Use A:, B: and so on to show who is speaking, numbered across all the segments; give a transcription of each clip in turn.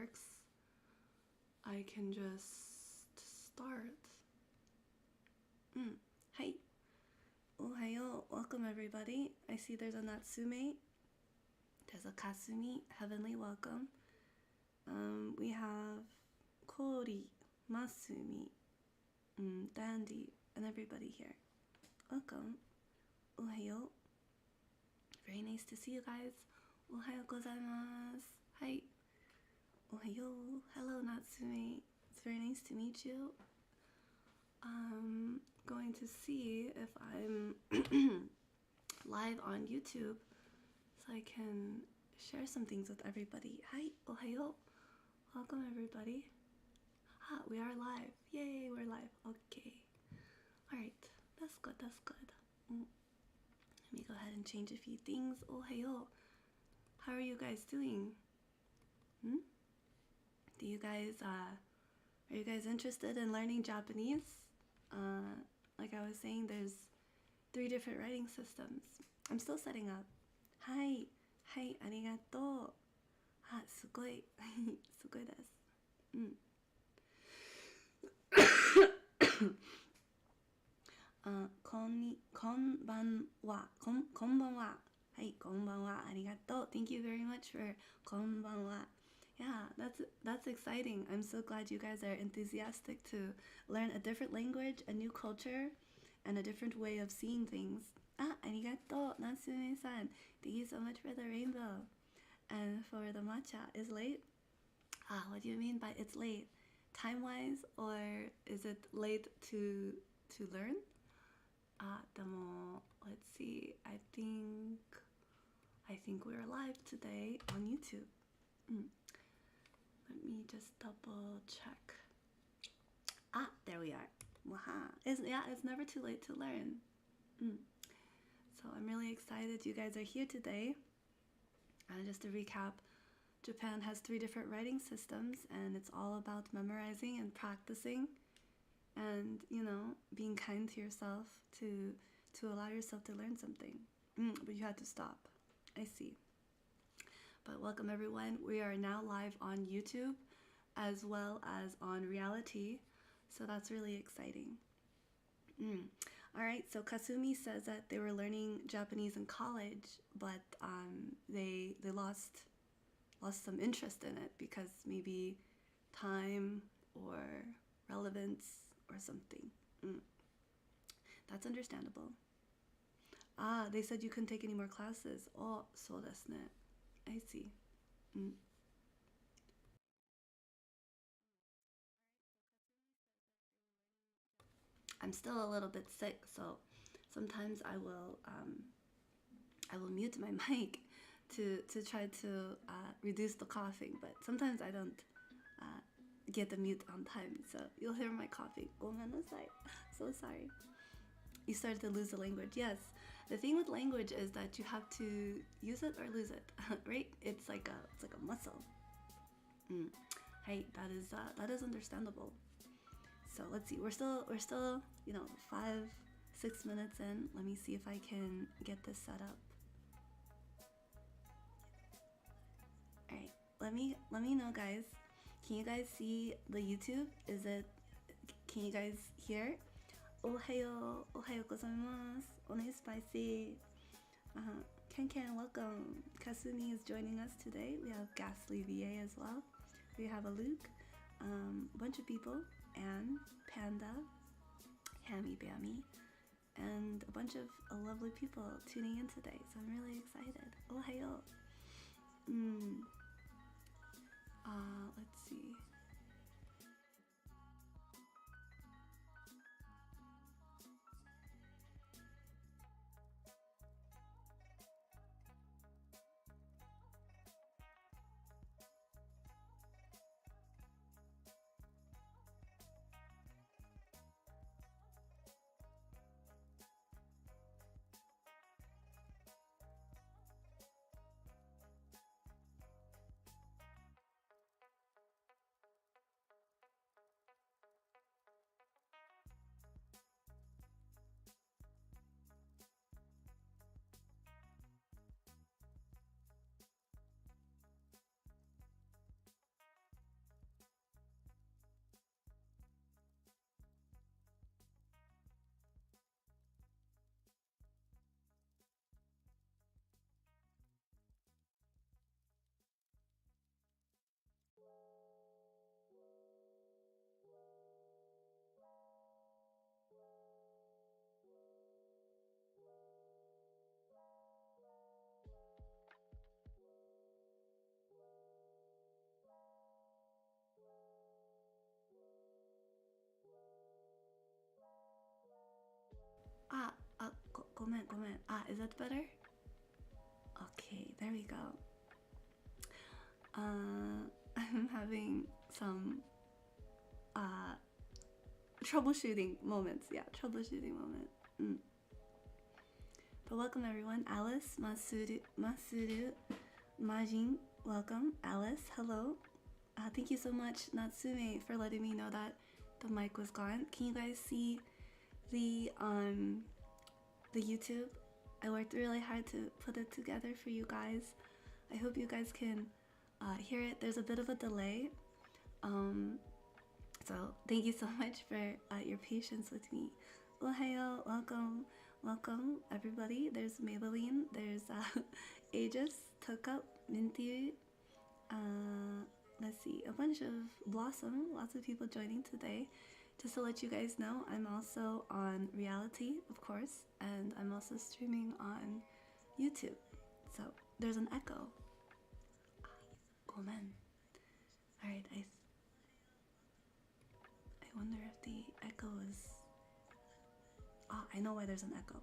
A: works, I can just start. Hi. Ohayo. Welcome everybody. I see there's a Natsume. There's a Kasumi. Heavenly welcome. We have Kori, Masumi, Dandy, and everybody here. Welcome. Ohayo. Very nice to see you guys. Ohayo gozaimasu. Hi. Ohayo. Hello, Natsume. It's very nice to meet you. I'm going to see if I'm live on YouTube so I can share some things with everybody. Hi. Ohayo. Welcome, everybody. We are live. Yay, we're live. Okay. Alright. That's good. That's good. Let me go ahead and change a few things. Ohayo. How are you guys doing? Do you guys, are you guys interested in learning Japanese? Like I was saying, there's 3 different writing systems. I'm still setting up. Hi. Hi, arigato. すごい。すごいです。こんばんは。こんばんは。はい、こんばんは。ありがとう。Thank you very much for こんばんは。Yeah, that's exciting. I'm so glad you guys are enthusiastic to learn a different language, a new culture, and a different way of seeing things. ありがとう。Natsume-san. Thank you so much for the rainbow. And for the matcha, is late? What do you mean by it's late? Time-wise, or is it late to learn? でも let's see. I think we're live today on YouTube. Let me just double check. There we are. Waha. It's never too late to learn. So I'm really excited you guys are here today. Just to recap, Japan has 3 different writing systems, and it's all about memorizing and practicing, and being kind to yourself to allow yourself to learn something. But you had to stop. I see. But welcome everyone. We are now live on YouTube as well as on Reality, so that's really exciting. Alright, so Kasumi says that they were learning Japanese in college, but they lost some interest in it because maybe time or relevance or something. That's understandable. They said you couldn't take any more classes. Oh, そうですね. I see. I'm still a little bit sick, so sometimes I will mute my mic to try to reduce the coughing, but sometimes I don't get the mute on time, so you'll hear my coughing. ごめんなさい. So sorry. You started to lose the language. Yes. The thing with language is that you have to use it or lose it, right? It's like a muscle. Hey, that is understandable. So let's see. We're still 5-6 minutes in. Let me see if I can get this set up. All right. Let me know, guys. Can you guys see the YouTube? Can you guys hear? Ohayo gozaimasu. Only spicy. Ken, welcome. Kasumi is joining us today. We have Ghastly VA as well. We have a Luke, a bunch of people, Anne, Panda, Hammy Bammy, and a bunch of lovely people tuning in today. So I'm really excited. Ohayo. Let's see. gomen. Is that better? Okay, there we go. I'm having some troubleshooting moments. Yeah, troubleshooting moment. But welcome everyone. Alice, Masuru, Majin, welcome. Alice, hello. Thank you so much, Natsume, for letting me know that the mic was gone. Can you guys see the YouTube? I worked really hard to put it together for you guys. I hope you guys can hear it. There's a bit of a delay. So thank you so much for your patience with me. Ohayo, welcome everybody. There's Maybelline, there's Aegis, Toka, Minty, let's see, a bunch of Blossom, lots of people joining today. Just to let you guys know, I'm also on Reality, of course, and I'm also streaming on YouTube. So there's an echo. Gomen. Alright, I wonder if the echo is... I know why there's an echo.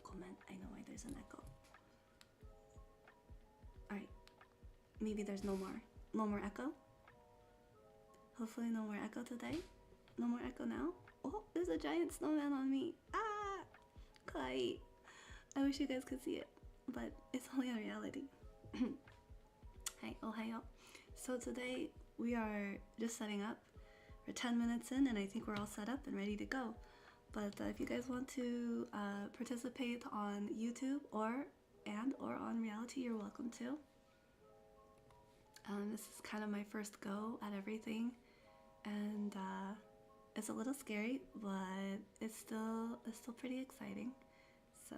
A: Comment, I know why there's an echo. Alright, maybe there's no more echo. Hopefully no more echo today. No more echo now. Oh, there's a giant snowman on me. Kawaii. I wish you guys could see it, but it's only on Reality. Hi, ohayo. So today we are just setting up. We're 10 minutes in and I think we're all set up and ready to go. But if you guys want to participate on YouTube or on Reality, you're welcome to. This is kind of my first go at everything, and it's a little scary, but it's still pretty exciting. So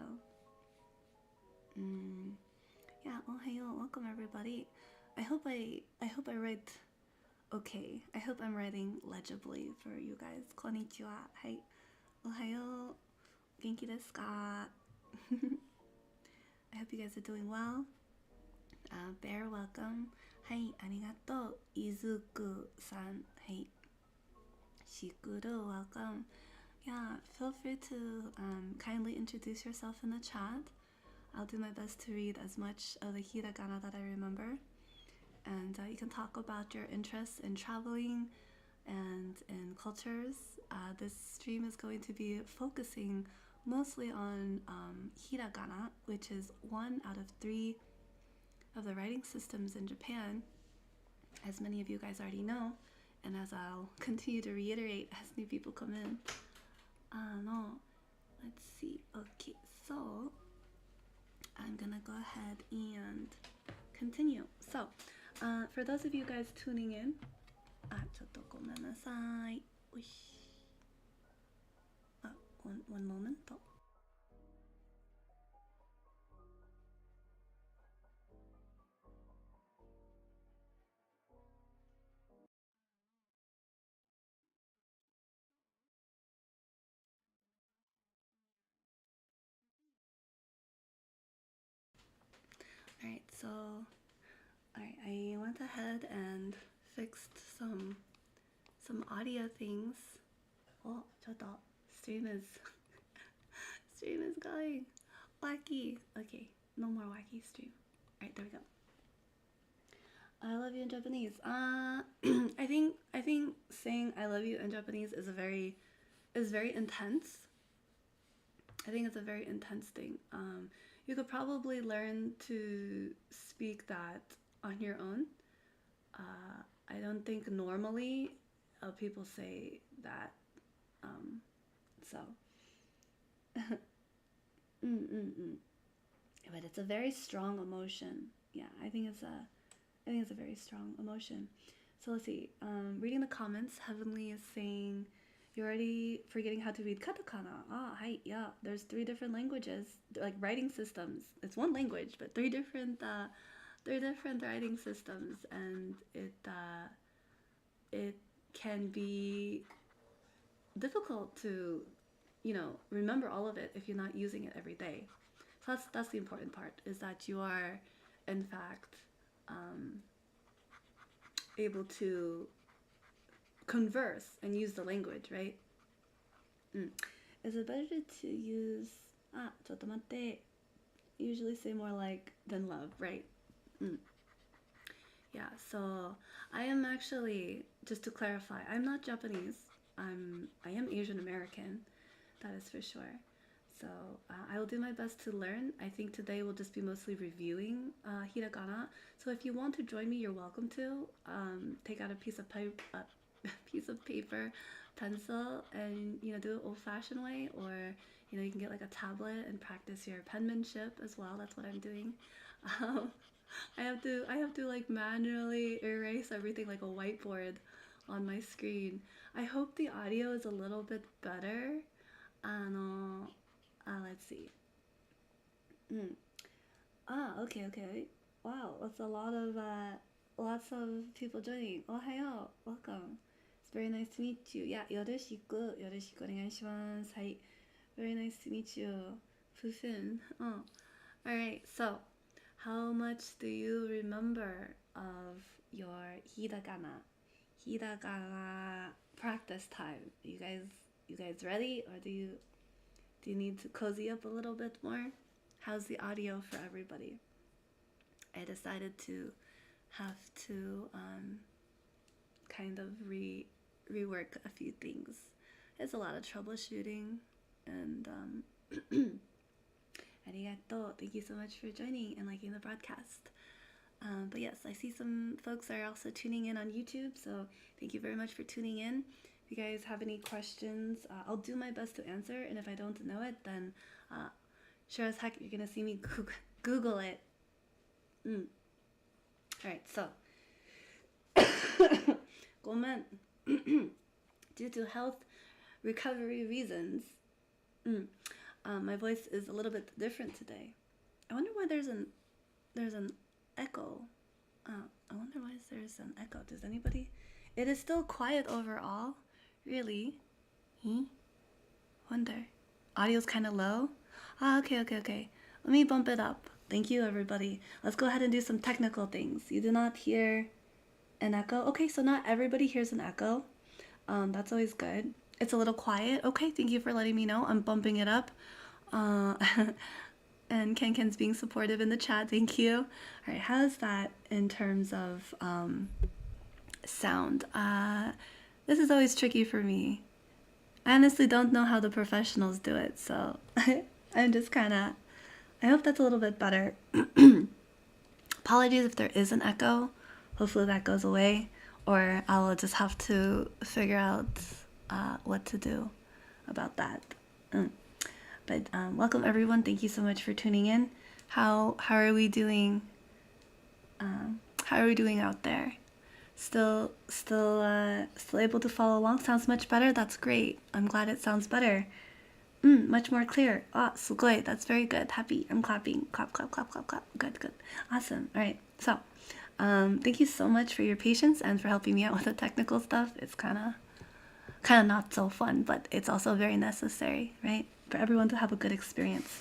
A: yeah, ohayo, welcome everybody. I hope I write okay. I hope I'm writing legibly for you guys. こんにちは. Hi. Ohayo. Genki desu ka? I hope you guys are doing well. Bear, welcome. Hi, arigato. Izuku-san. Hi. Shikuru, welcome. Yeah, feel free to kindly introduce yourself in the chat. I'll do my best to read as much of the Hiragana that I remember. And you can talk about your interests in traveling and in cultures. This stream is going to be focusing mostly on Hiragana, which is 1 out of 3 of the writing systems in Japan, as many of you guys already know, and as I'll continue to reiterate as new people come in. Let's see. Okay, so I'm gonna go ahead and continue. So, for those of you guys tuning in, ちょっとごめんなさい。おいし。one moment. Alright, so I went ahead and fixed some audio things. Oh, ちょっと stream is going wacky. Okay, no more wacky stream. Alright, there we go. I love you in Japanese. I think saying I love you in Japanese is very intense. I think it's a very intense thing. You could probably learn to speak that on your own. I don't think normally people say that. So, but it's a very strong emotion. Yeah, I think it's a very strong emotion. So let's see. Reading the comments, Heavenly is saying, you're already forgetting how to read katakana. Hi, yeah. There's 3 different languages, like writing systems. It's one language, but 3 different writing systems, and it can be difficult to, remember all of it if you're not using it every day. So that's the important part, is that you are, in fact, able to converse and use the language, right? Is it better to use ちょっと待って。Usually say more like than love, right? Yeah, so I am actually, just to clarify, I'm not Japanese. I am Asian American, that is for sure. So I will do my best to learn. I think today will just be mostly reviewing hiragana. So if you want to join me, you're welcome to. Take out a piece of paper, pencil, and do it old-fashioned way, or you can get like a tablet and practice your penmanship as well. That's what I'm doing. Um, I have to like manually erase everything like a whiteboard on my screen. I hope the audio is a little bit better. Let's see. Okay. Wow, that's a lot of lots of people joining. Ohayo, welcome. It's very nice to meet you. Yeah, yoroshiku onegaishimasu. Hi, very nice to meet you. Fufun. Oh, all right. So, how much do you remember of your hiragana practice time? You guys ready, or do you need to cozy up a little bit more? How's the audio for everybody? I decided to have to kind of rework a few things. It's a lot of troubleshooting, and arigato. Thank you so much for joining and liking the broadcast. But yes, I see some folks are also tuning in on YouTube, so thank you very much for tuning in. If you guys have any questions, I'll do my best to answer, and if I don't know it, then sure as heck you're gonna see me Google it. Alright, so gomen. Due to health recovery reasons, my voice is a little bit different today. I wonder why there's an echo. I wonder why there's an echo. Does anybody? It is still quiet overall. Really? Wonder. Audio's kind of low. Okay. Let me bump it up. Thank you, everybody. Let's go ahead and do some technical things. You do not hear an echo. Okay, so not everybody hears an echo. That's always good. It's a little quiet. Okay, thank you for letting me know. I'm bumping it up. And Ken's being supportive in the chat. Thank you. All right, how's that in terms of sound? This is always tricky for me. I honestly don't know how the professionals do it, so I'm just kind of... I hope that's a little bit better. Apologies if there is an echo. Hopefully that goes away, or I'll just have to figure out what to do about that. But welcome everyone. Thank you so much for tuning in. How are we doing? How are we doing out there? Still able to follow along? Sounds much better. That's great. I'm glad it sounds better. Much more clear. Sugoi. That's very good. Happy. I'm clapping. Clap. Good. Awesome. All right. So, thank you so much for your patience and for helping me out with the technical stuff. It's kind of not so fun, but it's also very necessary, right? For everyone to have a good experience.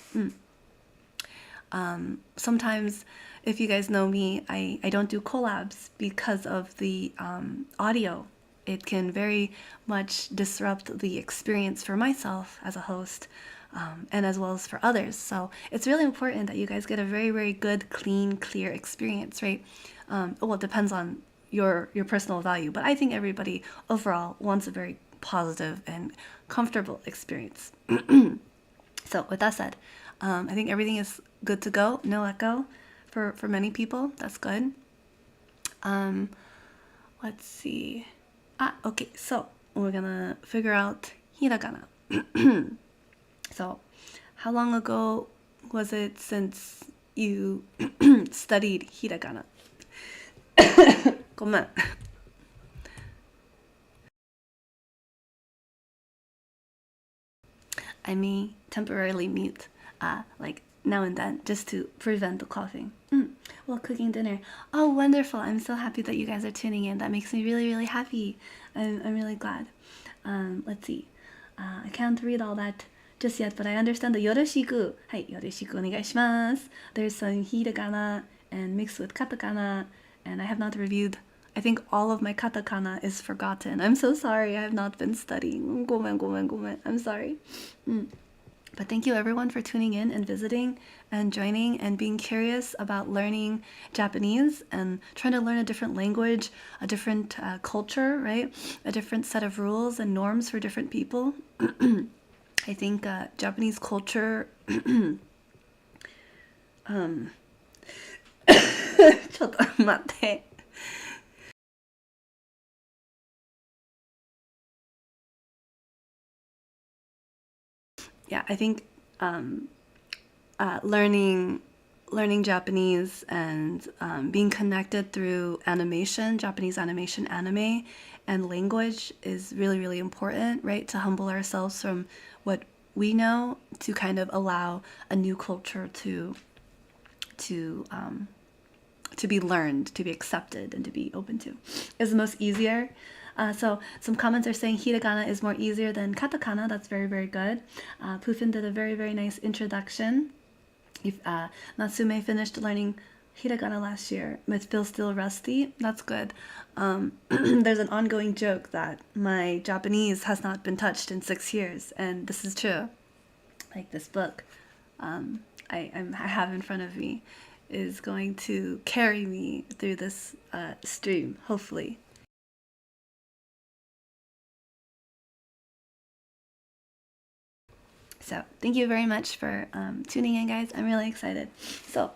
A: Sometimes, if you guys know me, I don't do collabs because of the audio. It can very much disrupt the experience for myself as a host, and as well as for others. So it's really important that you guys get a very, very good, clean, clear experience, right? Well, it depends on your personal value, but I think everybody overall wants a very positive and comfortable experience. So with that said, I think everything is good to go. No echo for many people. That's good. Let's see. Okay, so we're gonna figure out hiragana. So, how long ago was it since you studied hiragana? Gomen. I may temporarily mute, like now and then, just to prevent the coughing. Well, cooking dinner. Oh, wonderful. I'm so happy that you guys are tuning in. That makes me really, really happy. I'm really glad. Let's see. I can't read all that just yet, but I understand the yoroshiku. Hi, yoroshiku onegai shimasu. There's some hiragana and mixed with katakana, and I have not reviewed. I think all of my katakana is forgotten. I'm so sorry. I have not been studying. Gomen. I'm sorry. But thank you everyone for tuning in and visiting and joining and being curious about learning Japanese and trying to learn a different language, a different culture, right? A different set of rules and norms for different people. I think Japanese culture ちょっと待って。Yeah, I think learning Japanese and being connected through animation, Japanese animation, anime, and language is really, really important, right? To humble ourselves from what we know to kind of allow a new culture to be learned, to be accepted, and to be open to. Is the most easier. So some comments are saying Hiragana is more easier than katakana. That's very, very good. Pufin did a very, very nice introduction. If Natsume finished learning Hiragana last year, but feels still rusty. That's good. There's an ongoing joke that my Japanese has not been touched in 6 years, and this is true. Like this book I have in front of me is going to carry me through this stream, hopefully. So thank you very much for tuning in, guys. I'm really excited. So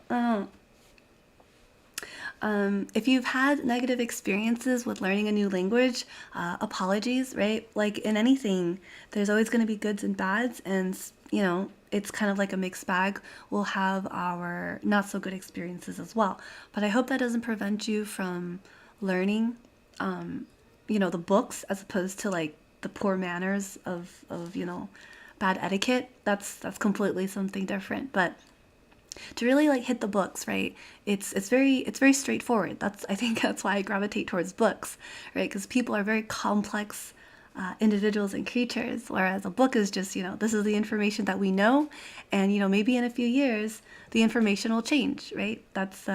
A: if you've had negative experiences with learning a new language, apologies, right? Like in anything, there's always going to be goods and bads, and you know, it's kind of like a mixed bag. We'll have our not so good experiences as well. But I hope that doesn't prevent you from learning, you know, the books as opposed to like the poor manners of you know, bad etiquette. That's completely something different. But to really like hit the books, right? It's very straightforward. I think that's why I gravitate towards books, right? Because people are very complex individuals and creatures, whereas a book is just, you know, this is the information that we know, and you know, maybe in a few years the information will change, right? That's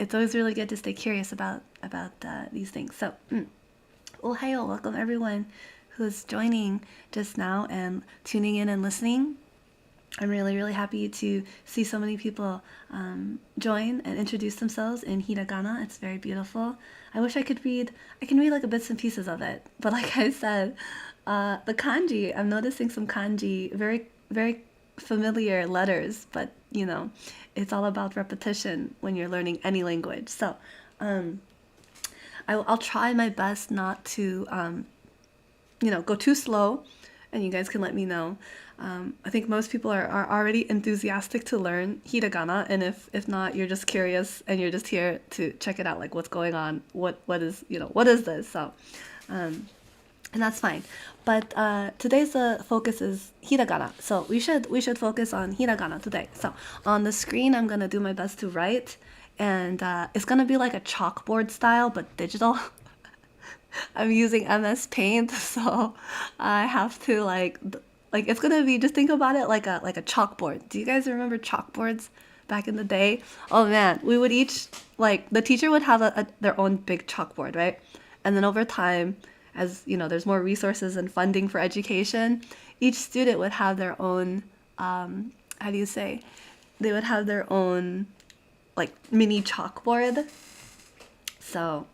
A: it's always really good to stay curious about these things. So ohayo, welcome everyone who's joining just now and tuning in and listening. I'm really, really happy to see so many people join and introduce themselves in Hiragana. It's very beautiful. I wish I could read. I can read like a bits and pieces of it, but like I said, the kanji, I'm noticing some kanji, very, very familiar letters, but you know, it's all about repetition when you're learning any language. So I'll try my best not to you know, go too slow, and you guys can let me know. I think most people are already enthusiastic to learn Hiragana, and if not, you're just curious and you're just here to check it out, like what's going on, what is, you know, what is this? So and that's fine. But today's focus is Hiragana, so we should focus on Hiragana today. So on the screen I'm gonna do my best to write, and it's gonna be like a chalkboard style but digital. I'm using MS Paint, so I have to like it's gonna be, just think about it like a chalkboard. Do you guys remember chalkboards back in the day? Oh man, we would each, like, the teacher would have their own big chalkboard, right? And then over time, as you know, there's more resources and funding for education, each student would have their own how do you say? They would have their own like mini chalkboard. So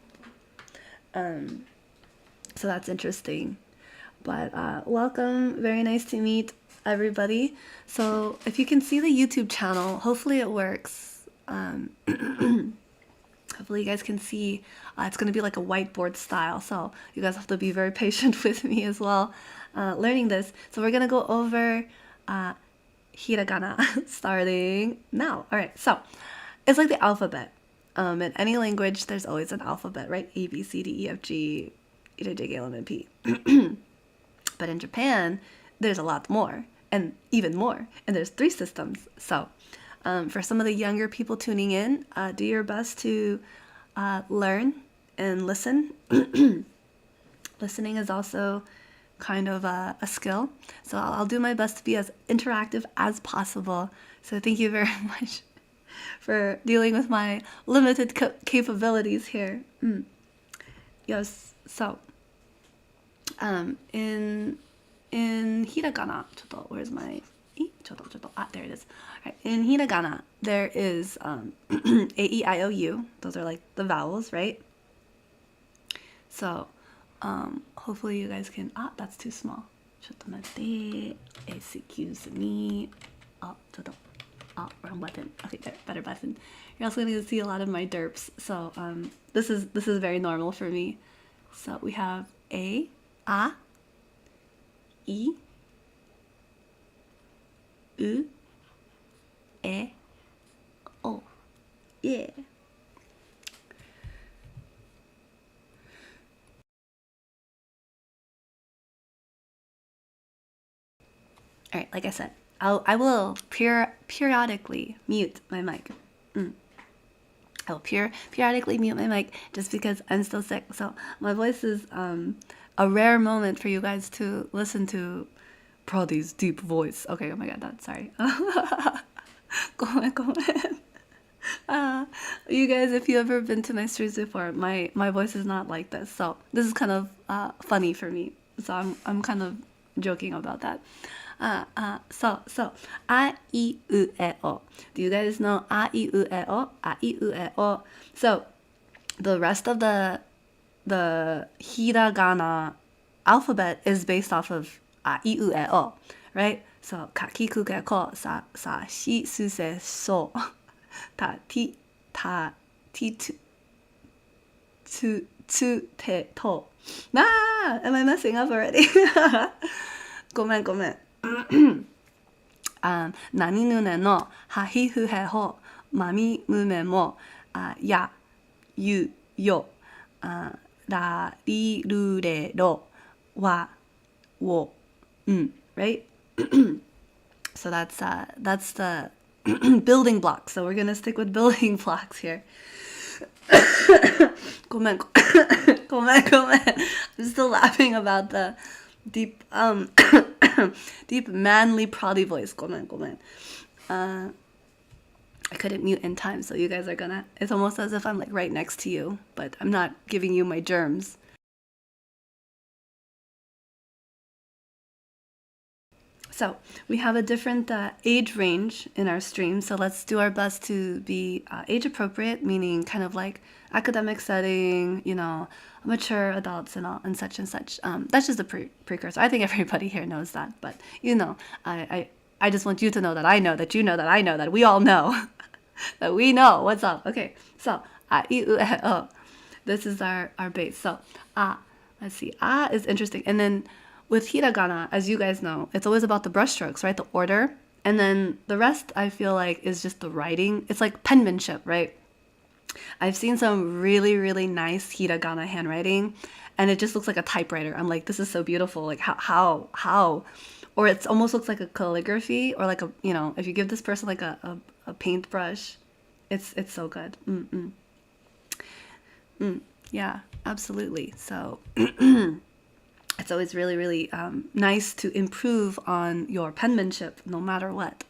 A: so that's interesting. But welcome, very nice to meet everybody. So if you can see the YouTube channel, hopefully it works. Hopefully you guys can see. It's going to be like a whiteboard style, so you guys have to be very patient with me as well learning this. So we're going to go over Hiragana starting now. Alright, so it's like the alphabet. In any language, there's always an alphabet, right? A, B, C, D, E, F, G, H, I, J, K, L, M, N, P. But in Japan, there's a lot more, and even more, and there's 3 systems. So for some of the younger people tuning in, do your best to learn and listen. Listening is also kind of a skill, so I'll do my best to be as interactive as possible. So thank you very much for dealing with my limited capabilities here. Yes, so in hiragana, where's my there it is. Right. In Hiragana, there is A, E, I, O, U. Those are like the vowels, right? So, hopefully you guys can, that's too small. ちょっと待って. Excuse me. Wrong button. Okay, better button. You're also going to see a lot of my derps. So, this is very normal for me. So, we have A, E, U, E, O. Yeah. All right, like I said, I will periodically mute my mic. I will periodically mute my mic just because I'm still sick. So my voice is a rare moment for you guys to listen to Prodigy's deep voice. Okay, oh my god, sorry. Go on. You guys, if you ever been to my streams before, my voice is not like this. So this is kind of funny for me. So I'm kind of joking about that. So, a, I, U, E, O. Do you guys know a, I, U, E, O? A, I, U, E, O. So, the rest of the Hiragana alphabet is based off of a, I, U, E, O, right? So, ka, ki, ku, ke, ko, sa, shi, su, se, so, ta, ti, tu, te, to. Am I messing up already? ごめん。何ぬねのはひふへほまみむめもやゆよらりるれろわwo. Right? So that's the building blocks. So we're gonna stick with building blocks here. ごめん I'm still laughing about the deep deep manly Prodi voice. ごめん I couldn't mute in time, so you guys are gonna, it's almost as if I'm like right next to you, but I'm not giving you my germs. So we have a different age range in our stream, so let's do our best to be age appropriate, meaning kind of like academic setting, you know, mature adults and all, and such and such. That's just a precursor. I think everybody here knows that, but you know, I just want you to know that I know that you know that I know that we all know that we know what's up. Okay, so this is our base. So let's see, is interesting, and then with hiragana, as you guys know, it's always about the brushstrokes, right? The order, and then the rest I feel like is just the writing. It's like penmanship, right? I've seen some really, really nice hiragana handwriting, and it just looks like a typewriter. I'm like, this is so beautiful. Like how? Or it almost looks like a calligraphy, or like a, you know, if you give this person like a paintbrush, it's so good. Yeah, absolutely. So it's always really, really nice to improve on your penmanship, no matter what.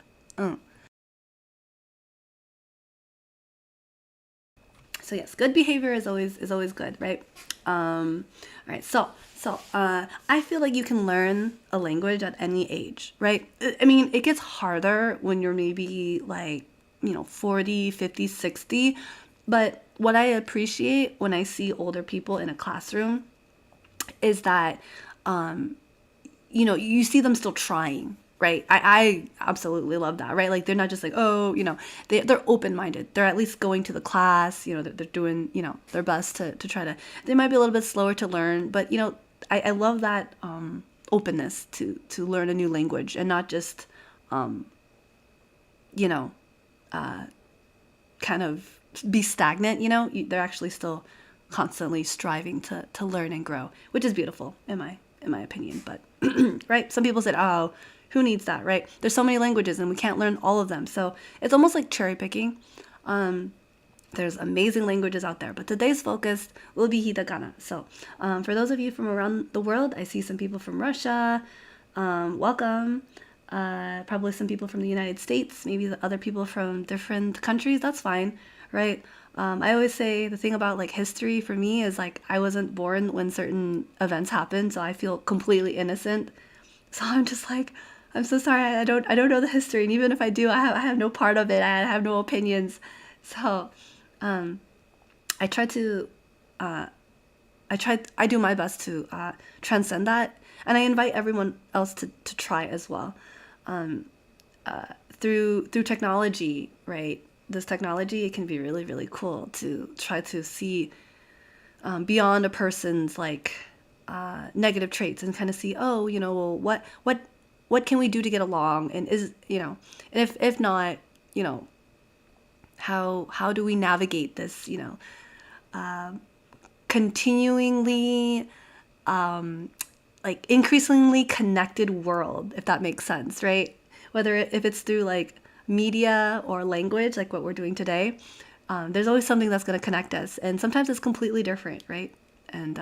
A: So yes, good behavior is always good, right? All right, so I feel like you can learn a language at any age, right? I mean, it gets harder when you're maybe like, you know, 40, 50, 60. But what I appreciate when I see older people in a classroom is that, you know, you see them still trying, right? I absolutely love that, right? Like, they're not just like, oh, you know, they're open-minded. They're at least going to the class, you know, they're doing, you know, their best to try to, they might be a little bit slower to learn, but, you know, I love that openness to learn a new language, and not just, you know, kind of be stagnant, you know? They're actually still constantly striving to learn and grow, which is beautiful in my opinion. But right, some people said, oh, who needs that, right? There's so many languages and we can't learn all of them, so it's almost like cherry picking. There's amazing languages out there, but today's focus will be hiragana. So for those of you from around the world, I see some people from Russia, welcome. Probably some people from the United States, maybe the other people from different countries. That's fine, right? I always say the thing about like history for me is like I wasn't born when certain events happened, so I feel completely innocent. So I'm just like, I'm so sorry. I don't know the history, and even if I do, I have no part of it. I have no opinions. So, I try to, I do my best to transcend that, and I invite everyone else to try as well. Through technology, right? This technology, it can be really, really cool to try to see beyond a person's like negative traits and kind of see, oh, well, what can we do to get along, and and if not, how do we navigate this, continuingly like increasingly connected world, if that makes sense, right? Whether if it's through like media or language, like what we're doing today, there's always something that's going to connect us, and sometimes it's completely different, right? And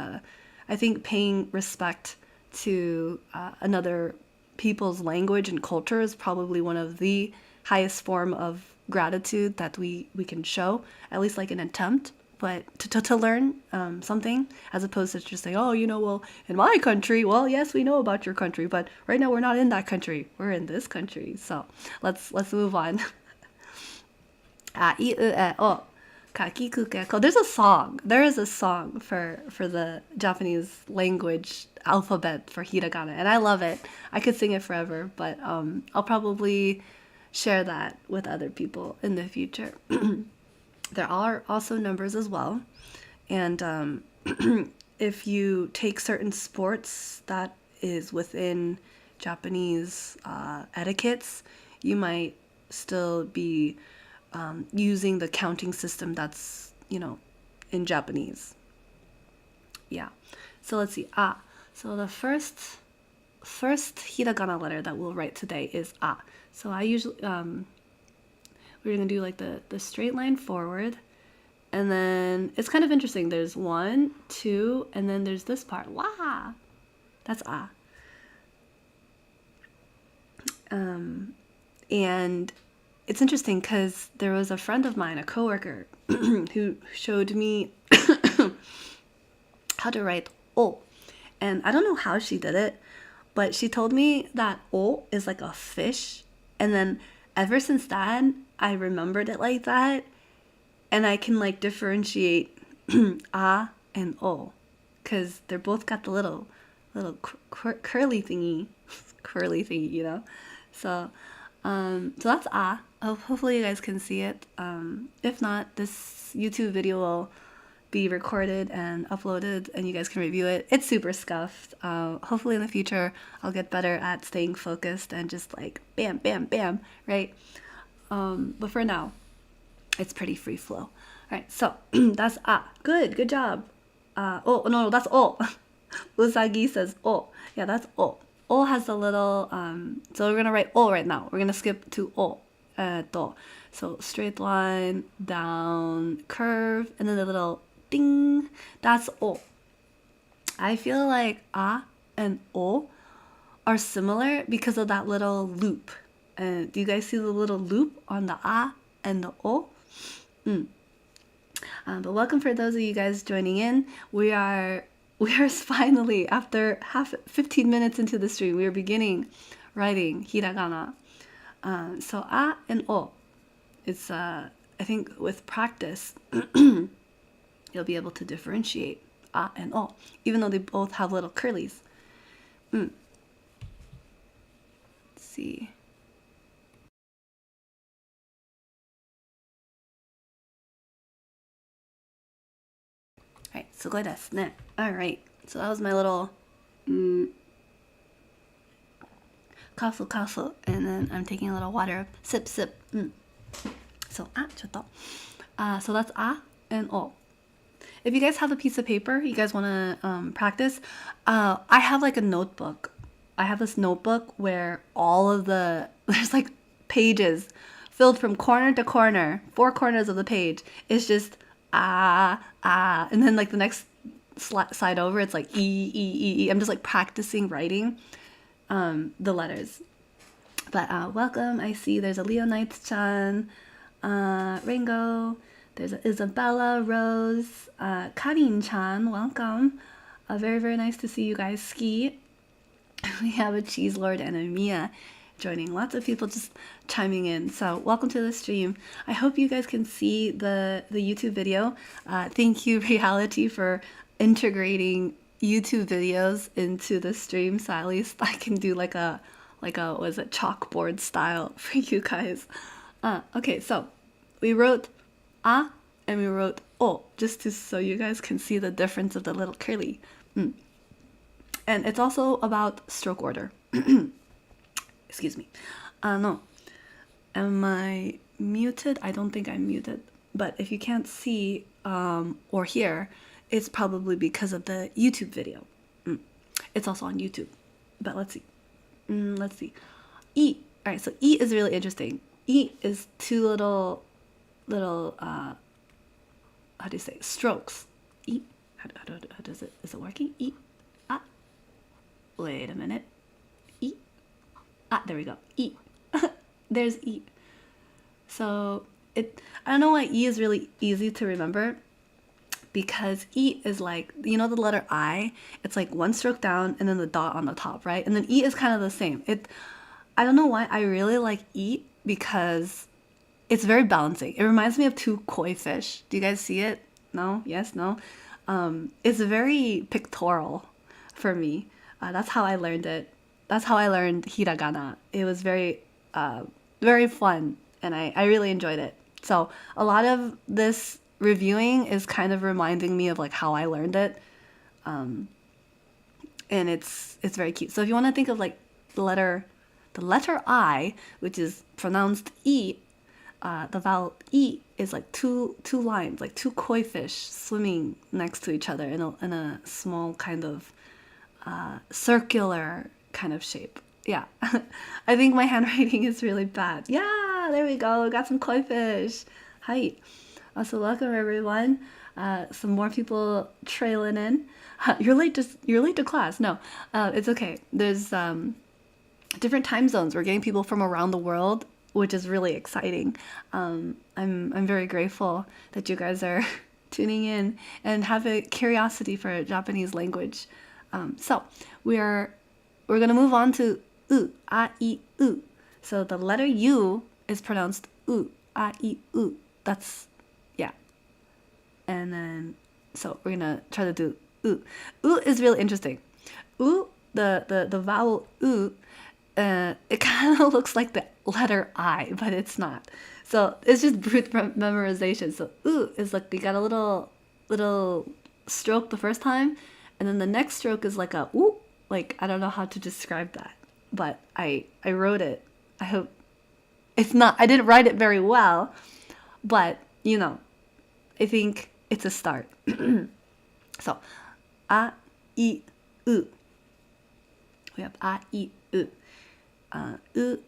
A: I think paying respect to another people's language and culture is probably one of the highest form of gratitude that we can show, at least like an attempt, but to learn something, as opposed to just saying, oh, well, in my country, well, yes, we know about your country, but right now we're not in that country, we're in this country. So let's move on. There's a song. There is a song for the Japanese language alphabet for hiragana, and I love it. I could sing it forever, but I'll probably share that with other people in the future. There are also numbers as well, and if you take certain sports that is within Japanese etiquettes, you might still be using the counting system that's in Japanese. Yeah. So let's see. So the first hiragana letter that we'll write today is a. So I usually we're gonna do like the straight line forward, and then it's kind of interesting. There's 1, 2, and then there's this part. Wow, that's a. And it's interesting because there was a friend of mine, a coworker, who showed me how to write o, and I don't know how she did it, but she told me that o is like a fish, and then ever since then I remembered it like that, and I can like differentiate a and o, because they're both got the little curly thingy, So so that's a. Hopefully you guys can see it. If not, this YouTube video will be recorded and uploaded, and you guys can review it. It's super scuffed. Hopefully in the future I'll get better at staying focused and just like bam, bam, bam, right? But for now, it's pretty free flow. All right, so that's a. Good job. Oh no, that's o. Usagi says o. Yeah, that's o. O has a little. So we're gonna write o right now. We're gonna skip to o. So straight line, down, curve, and then a little ding. That's o. I feel like a and o are similar because of that little loop. Do you guys see the little loop on the a and the o? But welcome for those of you guys joining in. We are finally, after 15 minutes into the stream, we are beginning writing hiragana. So a and o, it's I think with practice you'll be able to differentiate a and o, even though they both have little curlies. Let's see. Alright, すごいですね. Alright, so that was my little castle, and then I'm taking a little water, sip. So so that's a and o. If you guys have a piece of paper, you guys want to practice, I have like a notebook. I have this notebook where all of there's like pages filled from corner to corner, 4 corners of the page. It's just and then like the next slide over, it's like e. I'm just like practicing writing the letters. But welcome. I see there's a Leonites-chan, Ringo, there's a Isabella, Rose, Karin-chan, welcome. Very, very nice to see you guys ski. We have a Cheese Lord and a Mia. joining. Lots of people just chiming in. So welcome to the stream. I hope you guys can see the YouTube video. Thank you, Reality, for integrating YouTube videos into the stream, so at least I can do like a was it chalkboard style for you guys. Okay, so we wrote a and we wrote o, just so you guys can see the difference of the little curly. And it's also about stroke order. Excuse me. No. Am I muted? I don't think I'm muted. But if you can't see or hear, it's probably because of the YouTube video. It's also on YouTube. But let's see. Let's see. E. All right, so E is really interesting. E is two little how do you say, strokes. E. How does it, is it working? E. Ah. Wait a minute. E. Ah, there we go. E. There's E. So I don't know why E is really easy to remember, because E is like, you know, the letter I, it's like one stroke down and then the dot on the top, right? And then E is kind of the same. I don't know why I really like E, because it's very balancing. It reminds me of two koi fish. Do you guys see it? No? Yes? No? It's very pictorial for me. That's how I learned it. That's how I learned Hiragana. It was very, very fun, and I really enjoyed it. So a lot of this reviewing is kind of reminding me of like how I learned it, and it's very cute. So if you want to think of like the letter I, which is pronounced E, the vowel E is like two lines, like two koi fish swimming next to each other in a small kind of circular kind of shape. Yeah. I think my handwriting is really bad. Yeah, there we go. Got some koi fish. Hi. So welcome everyone. Some more people trailing in. You're late to class. No, it's okay. There's different time zones. We're getting people from around the world, which is really exciting. I'm very grateful that you guys are tuning in and have a curiosity for Japanese language. So we're gonna move on to u, a, I, u. So the letter U is pronounced u, a, I, u. That's, yeah. And then, so we're gonna try to do u. U is really interesting. U, the vowel u, it kind of looks like the letter I, but it's not. So it's just brute memorization. So u is like, you got a little stroke the first time, and then the next stroke is like a u. Like, I don't know how to describe that, but I wrote it. I hope it's not, I didn't write it very well, but you know, I think it's a start. So, a, I, u. We have a, I, u. U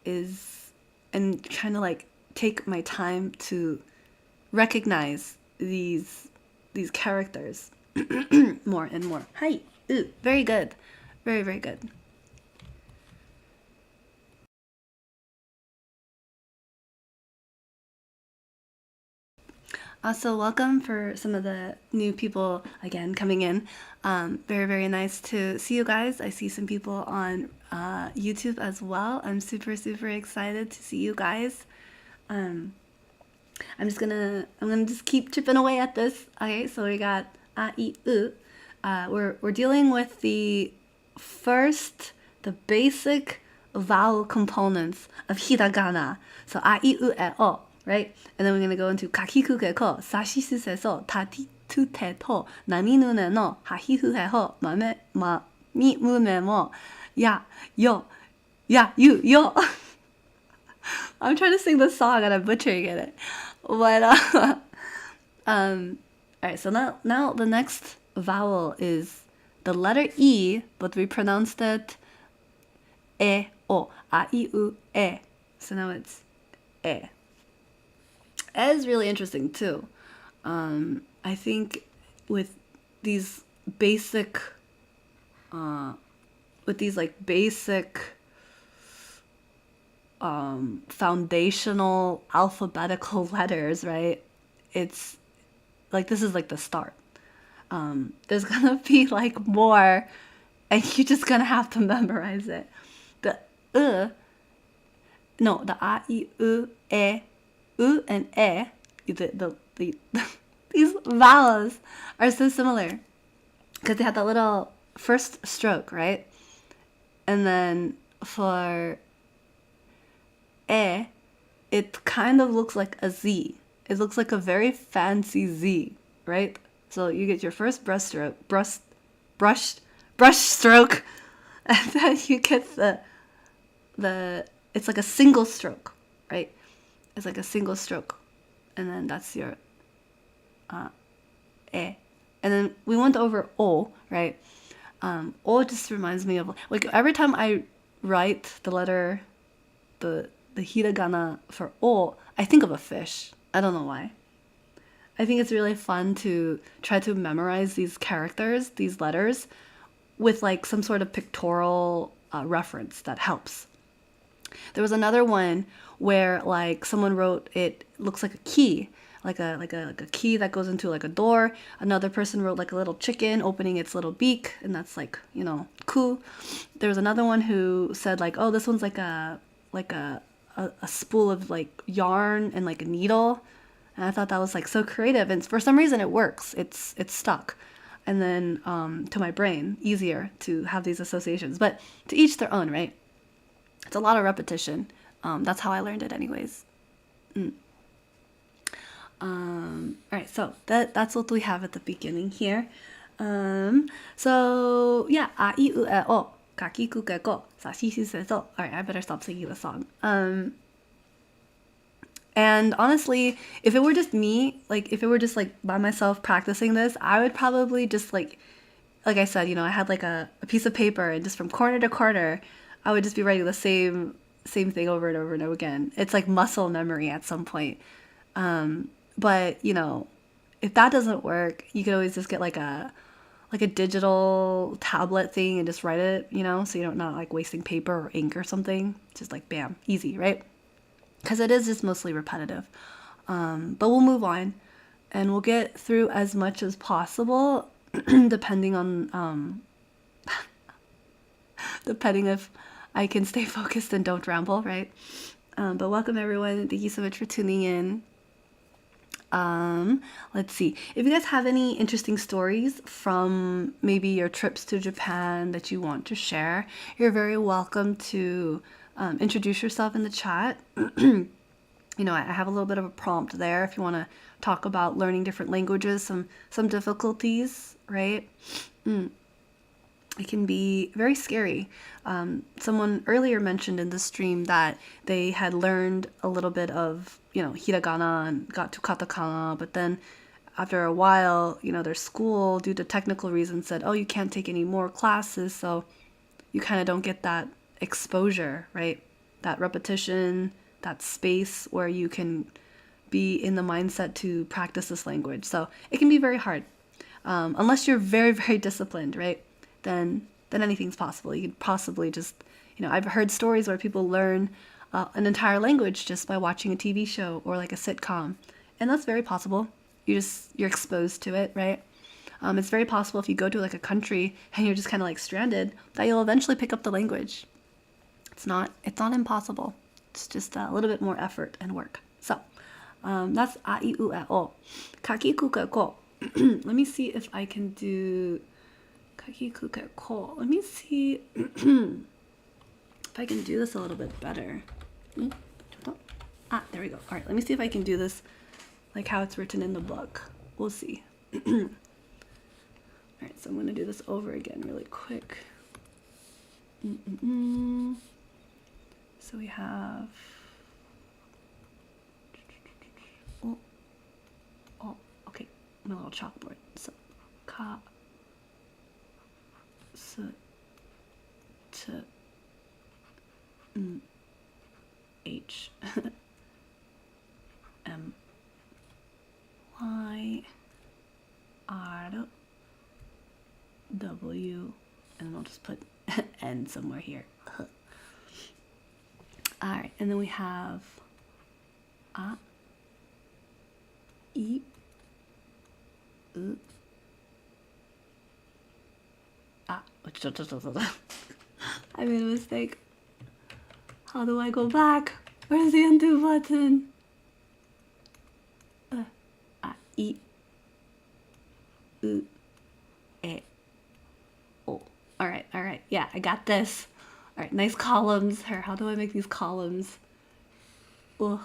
A: is, and trying to like take my time to recognize these characters more and more. Hi, u. Very good. Very, very good. Also, welcome for some of the new people again coming in. Very, very nice to see you guys. I see some people on YouTube as well. I'm super, super excited to see you guys. I'm gonna just keep chipping away at this. Okay, so we got a, I, u. We're dealing with the basic vowel components of hiragana. So a, I, u, e, o, right? And then we're gonna go into kakiku ke ko, sashisu se so, tati tu te to, nani nu ne no, hahihu he ho, mame ma mi mu me mo, ya yo, ya you yo. I'm trying to sing the song and I'm butchering it. But alright, so now the next vowel is the letter E, but we pronounced it e, o, a, I, u, e. So now it's e. E is really interesting too. I think with these basic, foundational alphabetical letters, right? It's like, this is like the start. There's gonna be like more, and you're just gonna have to memorize it. The no, the a, I, u, and e, these vowels are so similar because they have that little first stroke, right? And then for e, it kind of looks like a Z. It looks like a very fancy Z, right? So you get your first brush stroke, and then you get the it's like a single stroke, right? It's like a single stroke, and then that's your e. And then we went over o, right? O just reminds me of like every time I write the letter, the hiragana for o, I think of a fish. I don't know why. I think it's really fun to try to memorize these characters, these letters, with like some sort of pictorial reference that helps. There was another one where like someone wrote it looks like a key, like a key that goes into like a door. Another person wrote like a little chicken opening its little beak, and that's like, you know, ku. There was another one who said like, oh, this one's like a spool of like yarn and like a needle. And I thought that was like so creative, and for some reason it works. It's stuck. And then to my brain, easier to have these associations. But to each their own, right? It's a lot of repetition. That's how I learned it anyways. Alright, so that's what we have at the beginning here. So yeah, a, I, u, e, o, kaki, kuke, ko, sa, shi, shi, se, so. Alright, I better stop singing the song. And honestly, if it were just me, like if it were just like by myself practicing this, I would probably just like I said, you know, I had like a piece of paper, and just from corner to corner, I would just be writing the same thing over and over and over again. It's like muscle memory at some point. But you know, if that doesn't work, you could always just get like a digital tablet thing and just write it, you know, so you're not like wasting paper or ink or something. Just like bam, easy, right? Because it is just mostly repetitive. But we'll move on, and we'll get through as much as possible, depending on depending if I can stay focused and don't ramble, right? But welcome everyone. Thank you so much for tuning in. Let's see. If you guys have any interesting stories from maybe your trips to Japan that you want to share, you're very welcome to introduce yourself in the chat. You know, I have a little bit of a prompt there if you want to talk about learning different languages, some difficulties, right? It can be very scary. Someone earlier mentioned in the stream that they had learned a little bit of, you know, hiragana and got to katakana, but then after a while, you know, their school, due to technical reasons, said, oh, you can't take any more classes, so you kind of don't get that exposure, right? That repetition, that space where you can be in the mindset to practice this language. So it can be very hard. Unless you're very, very disciplined, right? Then anything's possible. You could possibly just, you know, I've heard stories where people learn an entire language just by watching a TV show or like a sitcom. And that's very possible. You're exposed to it, right? It's very possible if you go to like a country and you're just kind of like stranded, that you'll eventually pick up the language. It's not impossible. It's just a little bit more effort and work. So that's a, I, u, e, o. Kaki, kuke, ko. Let me see if I can do kaki, kuke, ko. Let me see if I can do this a little bit better. There we go. All right, let me see if I can do this like how it's written in the book. We'll see. All right, so I'm going to do this over again really quick. So we have... Oh, okay, my little chalkboard. So, ka, s, t, H, M, Y, R, W, and then I'll just put N somewhere here. Alright, and then we have A, I, U, I made a mistake. How do I go back? Where's the undo button? I, U, E, O. Alright. Yeah, I got this. Alright, nice columns. How do I make these columns? Ugh.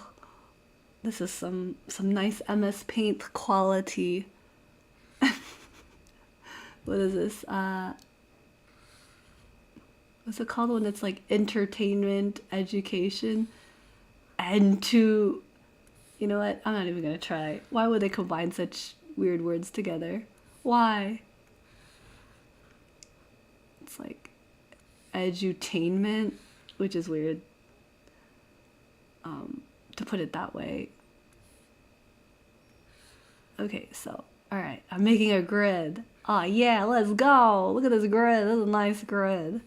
A: This is some nice MS Paint quality. What is this? What's it called when it's like entertainment, education, and to... You know what? I'm not even gonna try. Why would they combine such weird words together? Why? It's like edutainment, which is weird. To put it that way. Okay, so alright, I'm making a grid. Oh yeah, let's go. Look at this grid. This is a nice grid.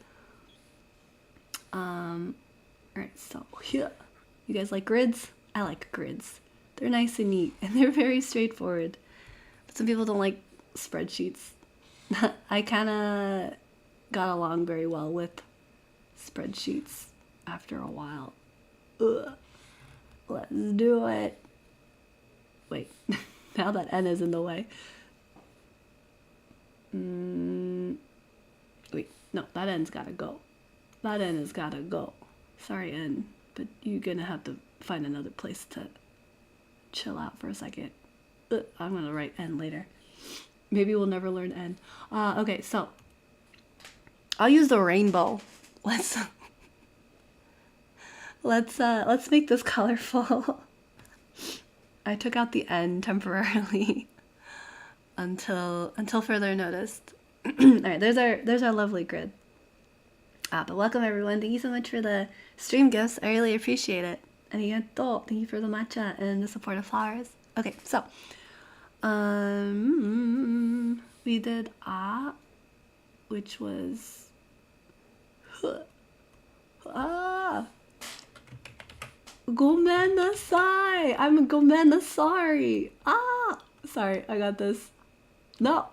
A: Alright, so here. You guys like grids? I like grids. They're nice and neat, and they're very straightforward. But some people don't like spreadsheets. I kind of got along very well with spreadsheets after a while. Ugh. Let's do it. Wait, now that N is in the way. Wait, no, that N's gotta go. That N has gotta go. Sorry, N, but you're gonna have to find another place to chill out for a second. I'm gonna write N later. Maybe we'll never learn N. Okay, so I'll use the rainbow. Let's make this colorful. I took out the N temporarily until further noticed. Alright, there's our lovely grid. But welcome everyone. Thank you so much for the stream gifts. I really appreciate it. Arigato. Thank you for the matcha and the support of flowers. Okay, so we did which was Gomenasai. I'm gomenasari. Sorry, I got this. No.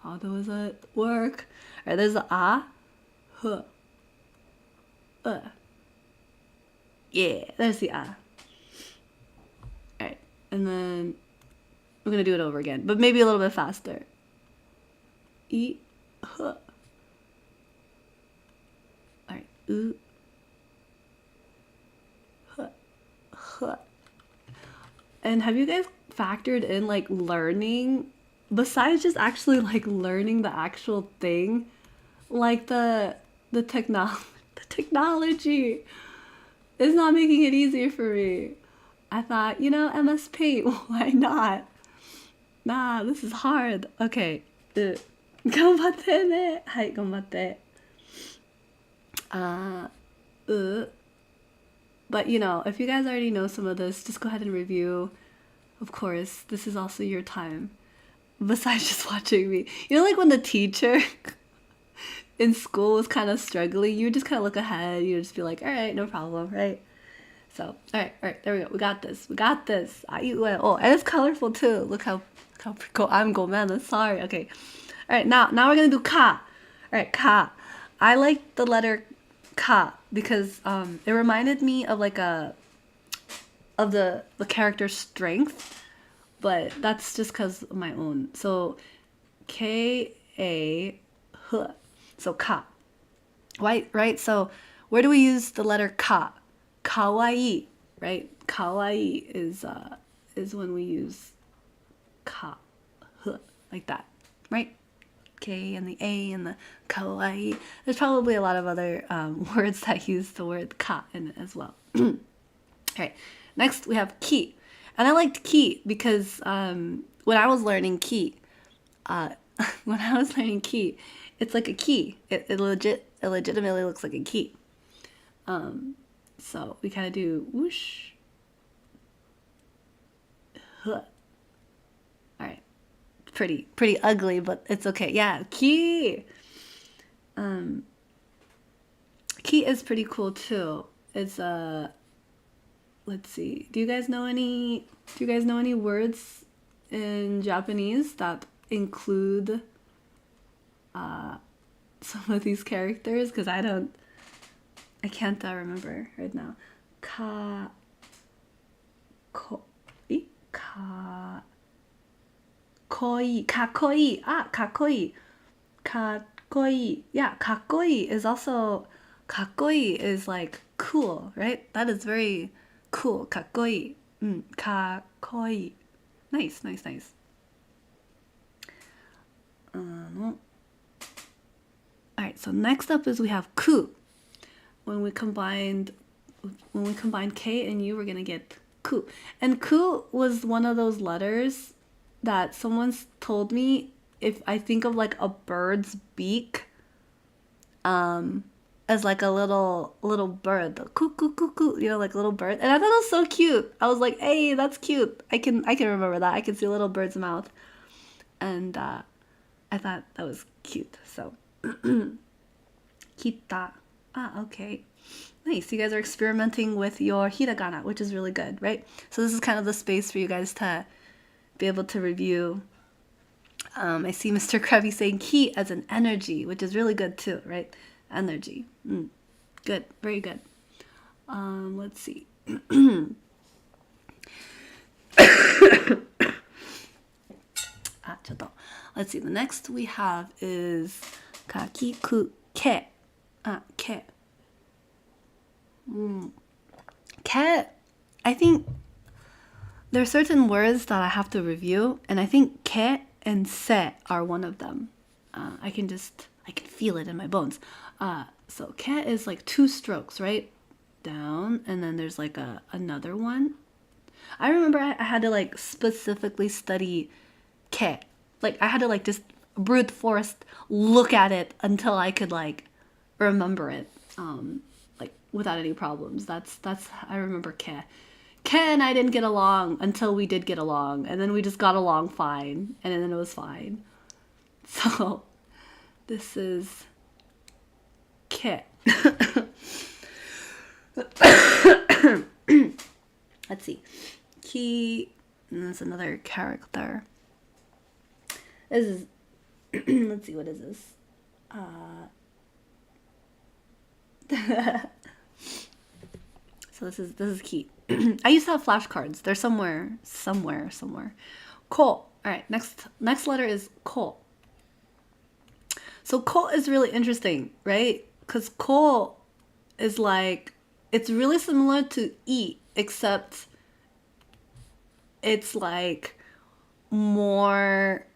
A: How does it work? Alright, there's the Yeah, there's the Alright, and then we're gonna do it over again, but maybe a little bit faster. Alright, And have you guys factored in like learning, besides just actually like learning the actual thing, like the technology is not making it easier for me. I thought, MS Paint, why not? Nah, this is hard. Okay. 頑張ってね。はい、頑張って。But if you guys already know some of this, just go ahead and review. Of course, this is also your time. Besides just watching me. Like when the teacher in school was kind of struggling, you would just kind of look ahead. You would just be like, all right, no problem, right? So, all right, there we go. We got this. Oh, and it's colorful too. Look how cool. I'm go man. Sorry. Okay. All right, now we're gonna do ka. All right, ka. I like the letter ka because it reminded me of the character's strength, but that's just because of my own. So K-A-H. So ka. Right? So where do we use the letter ka? Kawaii, right? Kawaii is when we use ka, like that, right? K and the A and the kawaii. There's probably a lot of other words that use the word ka in it as well. Alright, next we have ki. And I liked ki because when I was learning ki, it's like a key. It legitimately looks like a key. So we kind of do whoosh. Alright. Pretty ugly, but it's okay. Yeah, key. Key is pretty cool too. It's let's see. Do you guys know any words in Japanese that include some of these characters? Because I can't remember right now. かこいかこいかっこいいかっこいいかっこいい yeah かっこいい is also かっこいい is like cool right that is very cool かっこいいかっこいい nice nice nice alright so next up is we have ku when we combine K and U, we're gonna get ku. And ku was one of those letters that someone's told me if I think of like a bird's beak, as like a little bird, the coo coo coo coo, you know, like a little bird. And I thought it was so cute. I was like, hey, that's cute. I can remember that. I can see a little bird's mouth, and I thought that was cute. So, kita. Okay. Nice. You guys are experimenting with your hiragana, which is really good, right? So this is kind of the space for you guys to be able to review. I see Mr. Krabby saying ki as an energy, which is really good too, right? Energy. Good. Very good. Let's see. Let's see. The next we have is kakiku ke. Ke. Ke, I think there are certain words that I have to review, and I think ke and se are one of them. I can feel it in my bones. So ke is like 2 strokes, right? Down, and then there's like another one. I remember I had to like specifically study ke. Like I had to like just brute force look at it until I could like remember it. Without any problems. That's I remember Ke. Ke and I didn't get along until we did get along, and then we just got along fine, and then it was fine. So this is Ke. Let's see. Ki, and that's another character. This is let's see, what is this? So this is key. I used to have flashcards. They're somewhere. Ko. All right. Next letter is ko. So ko is really interesting, right? Because ko is like, it's really similar to i, except it's like more,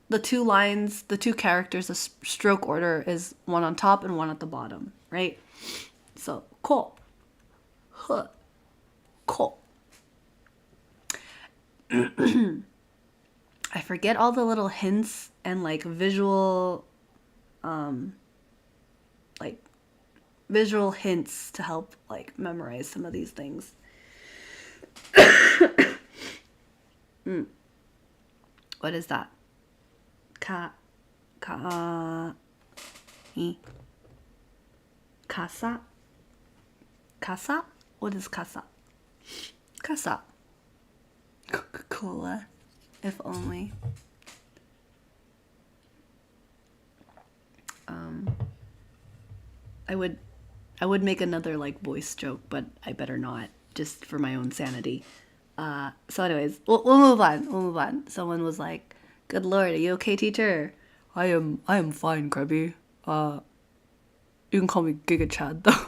A: the 2 lines, the 2 characters, the stroke order is one on top and one at the bottom, right? So ko. Huh. Ko. I forget all the little hints and like visual hints to help like memorize some of these things. What is that? Kasa? Kasa? What is kasa? Kasa. Coca-Cola. If only. I would make another like voice joke, but I better not, just for my own sanity. So anyways, we'll move on. Someone was like, "Good Lord, are you okay, teacher?" I am fine, Krabby. You can call me Giga Chad though.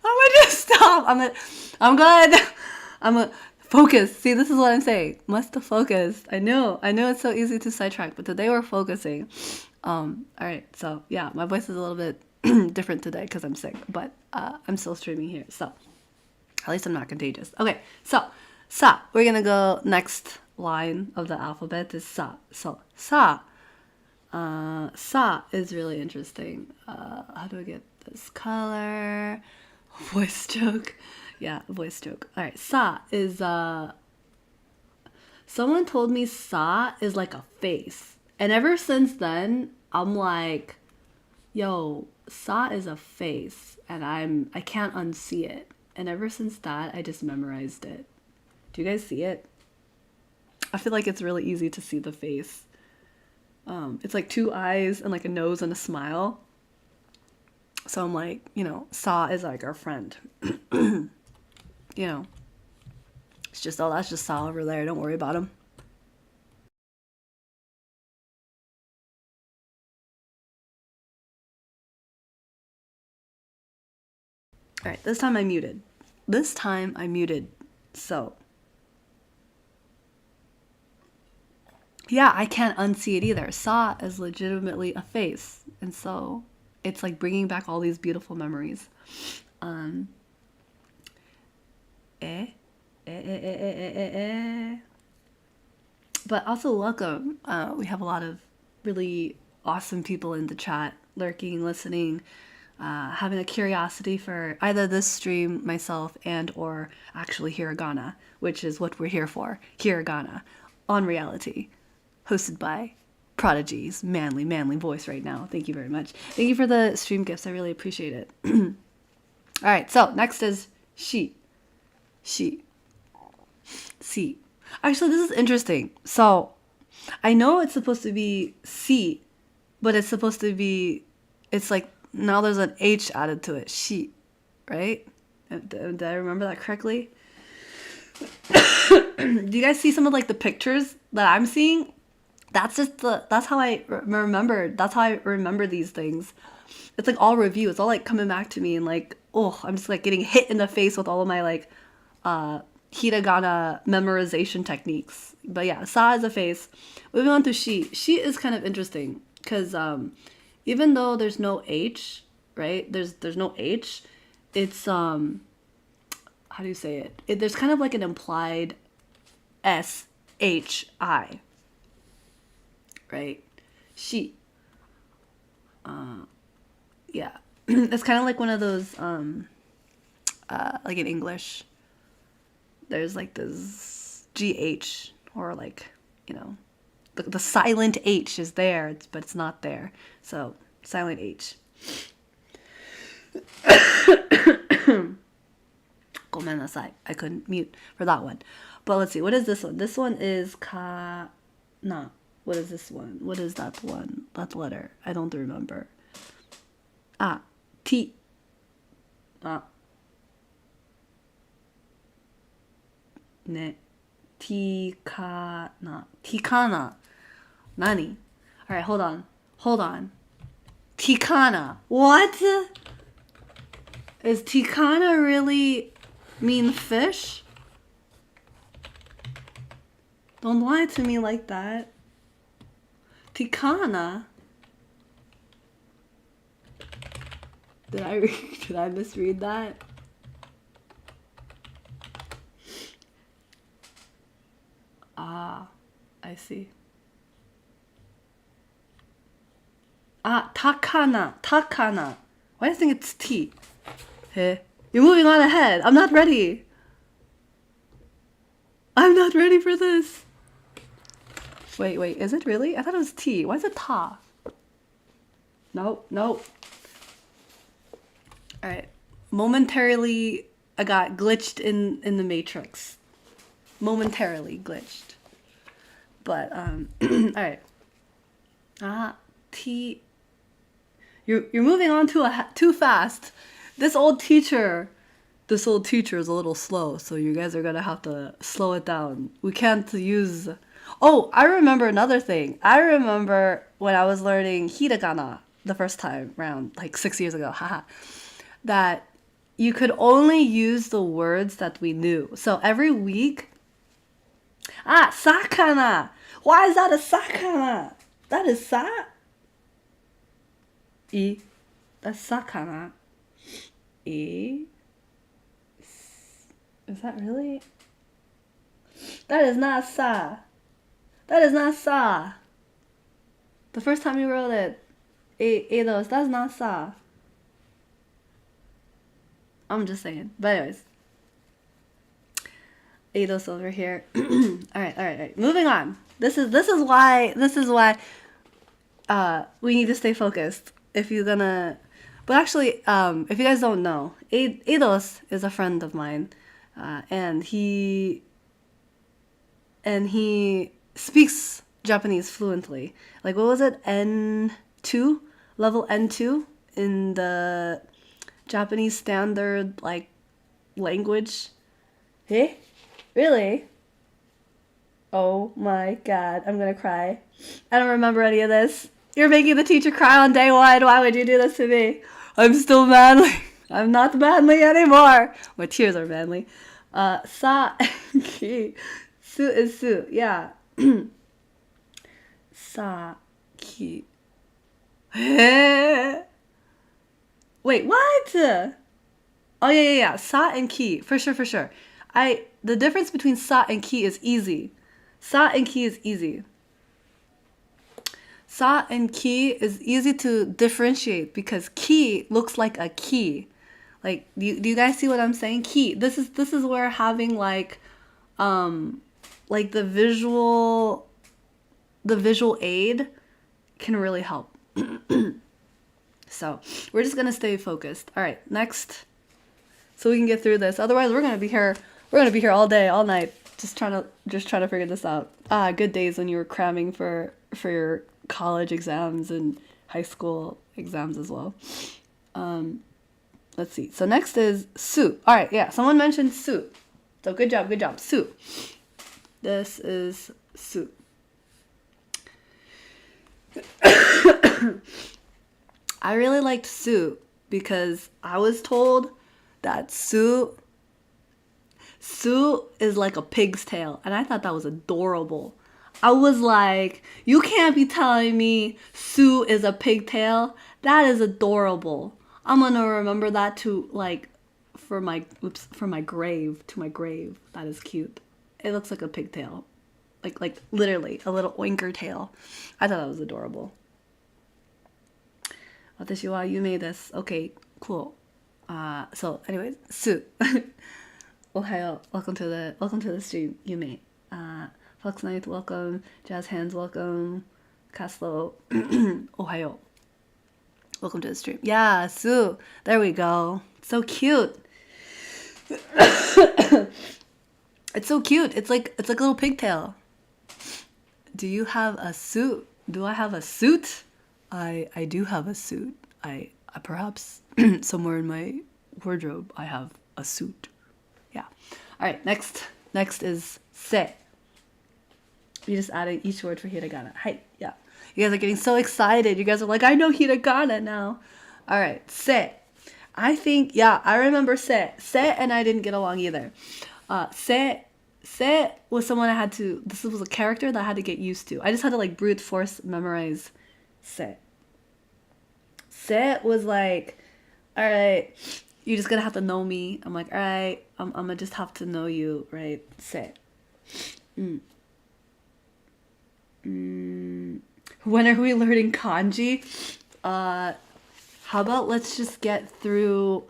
A: I'm gonna just stop. I'm good. I'm a focus. See, this is what I'm saying. Must have focused. I know it's so easy to sidetrack, but today we're focusing. All right. So yeah, my voice is a little bit different today because I'm sick, but I'm still streaming here. So at least I'm not contagious. Okay. So sa. We're gonna go next line of the alphabet is sa. So sa. Sa is really interesting. How do I get this color? Voice joke. Yeah, voice joke. All right, sa is someone told me sa is like a face. And ever since then, I'm like, yo, sa is a face and I can't unsee it. And ever since that, I just memorized it. Do you guys see it? I feel like it's really easy to see the face. It's like 2 eyes and like a nose and a smile. So I'm like, sa is like our friend. It's just, that's just sa over there. Don't worry about him. All right, this time I muted. So yeah, I can't unsee it either. Sa is legitimately a face, and so it's like bringing back all these beautiful memories. But also welcome. We have a lot of really awesome people in the chat, lurking, listening, having a curiosity for either this stream, myself, and or actually Hiragana, which is what we're here for. Hiragana on reality, hosted by Prodigy's manly voice right now. Thank you very much. Thank you for the stream gifts. I really appreciate it. All right, so next is she. Actually, this is interesting. So I know it's supposed to be C, but it's like now there's an H added to it. She, right? Did I remember that correctly? Do you guys see some of like the pictures that I'm seeing? That's how I remember these things. It's like all review. It's all like coming back to me and like, oh, I'm just like getting hit in the face with all of my like hiragana memorization techniques. But yeah, sa is a face. Moving on to she. She is kind of interesting because even though there's no H, right? There's no H. It's how do you say it? There's kind of like an implied SHI, right? She. Yeah. It's kind of like one of those like in English there's like this GH or like, the silent H is there, but it's not there. So silent H. ごめんなさい. I couldn't mute for that one. But let's see. What is this one? This one is ka na. What is this one? What is that one? That letter? I don't remember. T. Ne. Tikana. Tikana. Nani? Alright, hold on. Tikana. What? Is tikana really mean fish? Don't lie to me like that. Tikana? Did I misread that? I see. Takana. Why do you think it's T? Hey, you're moving on ahead. I'm not ready. I'm not ready for this. Wait, is it really? I thought it was T. Why is it ta? Nope. Alright. Momentarily, I got glitched in the matrix. Momentarily glitched. But, alright. T. You're moving on too fast. This old teacher is a little slow, so you guys are gonna have to slow it down. We can't use... Oh, I remember another thing. I remember when I was learning hiragana the first time around, like 6 years ago, that you could only use the words that we knew. So every week... sakana! Why is that a sakana? That is sa? That's sakana. Is that really? That is not sa. The first time you wrote it, eidos, that's not sa. I'm just saying. But anyways. Eidos over here. All right. Moving on. This is why we need to stay focused. If you're gonna... But actually, if you guys don't know, Eidos is a friend of mine, and he speaks Japanese fluently. Like, what was it? N2? Level N2 in the Japanese standard like language. Eh? Really? Oh my god, I'm gonna cry. I don't remember any of this. You're making the teacher cry on day 1. Why would you do this to me? I'm still manly. I'm not manly anymore. My tears are manly. Sa ki. Su is su. Yeah. Sa ki. Wait, what? Oh yeah. Sa and ki. For sure. The difference between sa and ki is easy. Sa and ki is easy. Sa and ki is easy to differentiate because ki looks like a key. Like, do you guys see what I'm saying? Ki. This is where having like the visual aid can really help. So we're just gonna stay focused. All right, next, so we can get through this. Otherwise, we're gonna be here all day, all night, just trying to figure this out. Good days when you were cramming for your college exams and high school exams as well. Let's see. So next is su. All right, yeah. Someone mentioned su. So good job. Su. This is su. I really liked su because I was told that su is like a pig's tail, and I thought that was adorable. I was like, you can't be telling me su is a pigtail. That is adorable. I'm gonna remember that to like for my grave, to my grave. That is cute. It looks like a pigtail. Like literally a little oinker tail. I thought that was adorable. 私は夢です. Okay, cool. So anyways, su. Ohayo. Welcome to the stream, Yume. Fox Knight, welcome. Jazz Hands, welcome. Caslo, ohayo. Welcome to the stream. Yeah, Su. There we go. So cute. It's so cute. It's like a little pigtail. Do you have a suit? Do I have a suit? I do have a suit. I perhaps somewhere in my wardrobe I have a suit. Yeah. All right. Next is se. You just added each word for hiragana. Hai. Yeah. You guys are getting so excited. You guys are like, I know hiragana now. All right. Se. I think, yeah, I remember se. Se and I didn't get along either. Se was someone this was a character that I had to get used to. I just had to like brute force memorize se. Se was like, all right, you're just gonna have to know me. I'm like, all right, I'm gonna just have to know you, right? Se. When are we learning kanji? How about let's just get through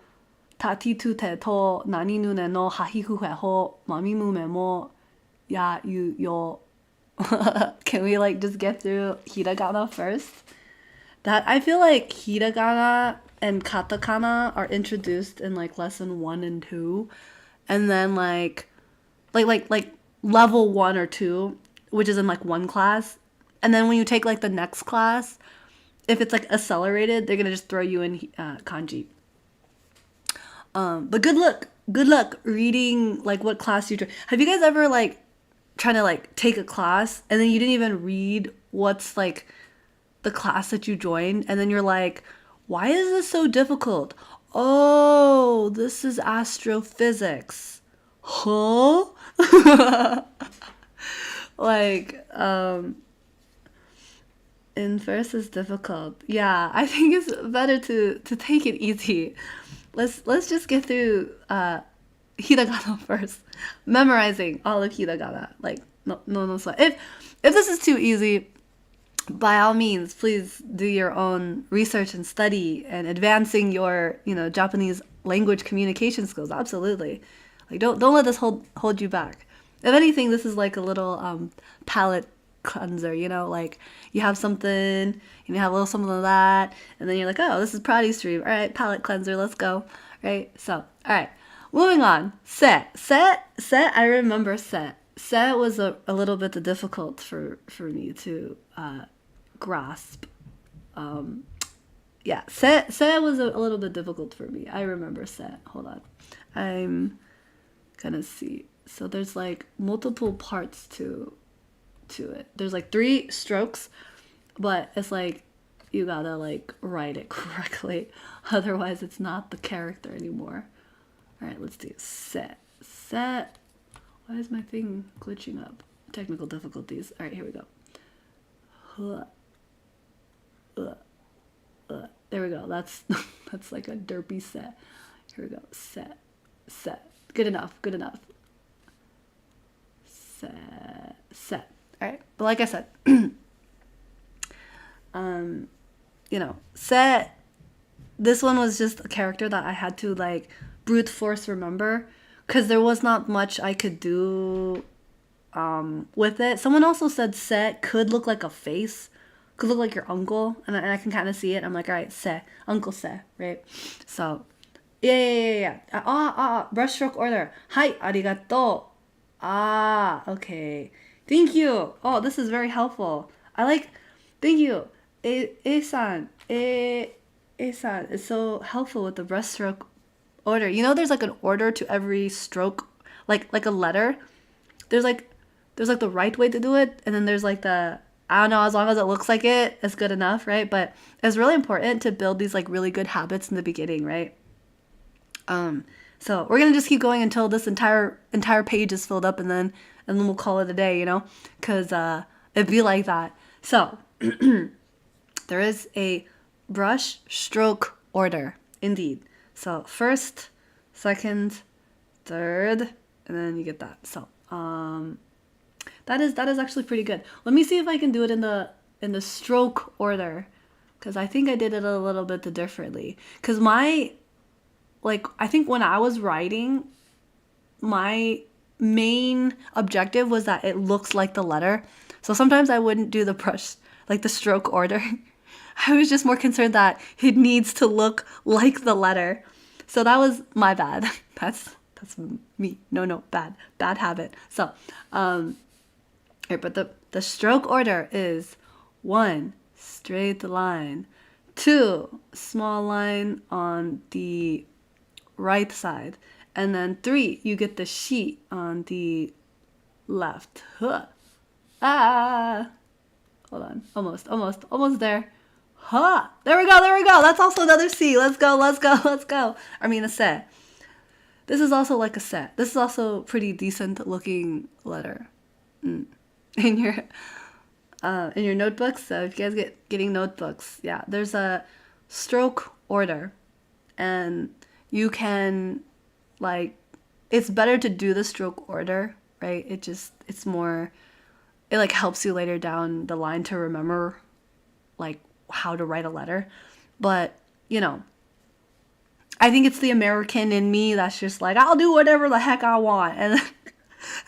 A: Tati tu te to nani nune no hahihu he ho mami mume mo ya yu yo. Can we like just get through hiragana first? That I feel like hiragana and katakana are introduced in like lesson 1 and 2, and then like level 1 or 2, which is in like one class, and then when you take like the next class, if it's like accelerated, they're gonna just throw you in kanji. But good luck reading like what class you join. Have you guys ever like trying to like take a class and then you didn't even read what's like the class that you joined, and then you're like, why is this so difficult? Oh, this is astrophysics. Huh? Like inverse is difficult. Yeah, I think it's better to take it easy. Let's just get through hiragana first. Memorizing all of hiragana. Like no sweat. If this is too easy, by all means, please do your own research and study and advancing your, Japanese language communication skills. Absolutely. Like don't let this hold you back. If anything, this is like a little palate cleanser, like you have something, you have a little something of that, and then you're like, oh, this is Prodigy stream. All right, palate cleanser, let's go. Right? So, all right. Moving on. Se, I remember se. Se was a little bit difficult for me to grasp. yeah, se was a little bit difficult for me. I remember se. Hold on. I'm gonna see. So there's like multiple parts to it. There's like 3 strokes, but it's like you gotta like write it correctly. Otherwise it's not the character anymore. Alright, let's do set. Set. Why is my thing glitching up? Technical difficulties. Alright, here we go. There we go. That's that's like a derpy set. Here we go. Set. Set. Good enough. Good enough. Set. Set. Alright. But like I said, you know, set. This one was just a character that I had to like brute force remember because there was not much I could do with it. Someone also said set could look like a face, could look like your uncle, and I can kind of see it. I'm like, all right, se, uncle se, right? So, yeah. Brushstroke order. Hai, arigato. Ah, okay. Thank you. Oh, this is very helpful. I like, thank you. E-san is so helpful with the brushstroke order. You know, there's like an order to every stroke, like a letter. There's like the right way to do it, and then there's like the, I don't know, as long as it looks like it's good enough, right? But it's really important to build these like really good habits in the beginning, right? So we're gonna just keep going until this entire page is filled up, and then we'll call it a day, you know, because it'd be like that. So there is a brush stroke order, indeed. So first, second, third, and then you get that. So that is actually pretty good. Let me see if I can do it in the stroke order, because I think I did it a little bit differently. Because I think when I was writing, my main objective was that it looks like the letter. So sometimes I wouldn't do the brush, like the stroke order. I was just more concerned that it needs to look like the letter. So that was my bad. That's me. No, bad habit. So, here, but the stroke order is 1, straight line, 2, small line on the right side, and then 3, you get the sheet on the left. Huh. Ah, hold on, almost there. Huh. There we go. That's also another C. Let's go. I mean, a se. This is also like a se. This is also pretty decent looking letter. In your notebooks. So if you guys getting notebooks, yeah, there's a stroke order, and you can like, it's better to do the stroke order, right? It's more, it like helps you later down the line to remember like how to write a letter. But you know, I think it's the American in me that's just like, I'll do whatever the heck I want, and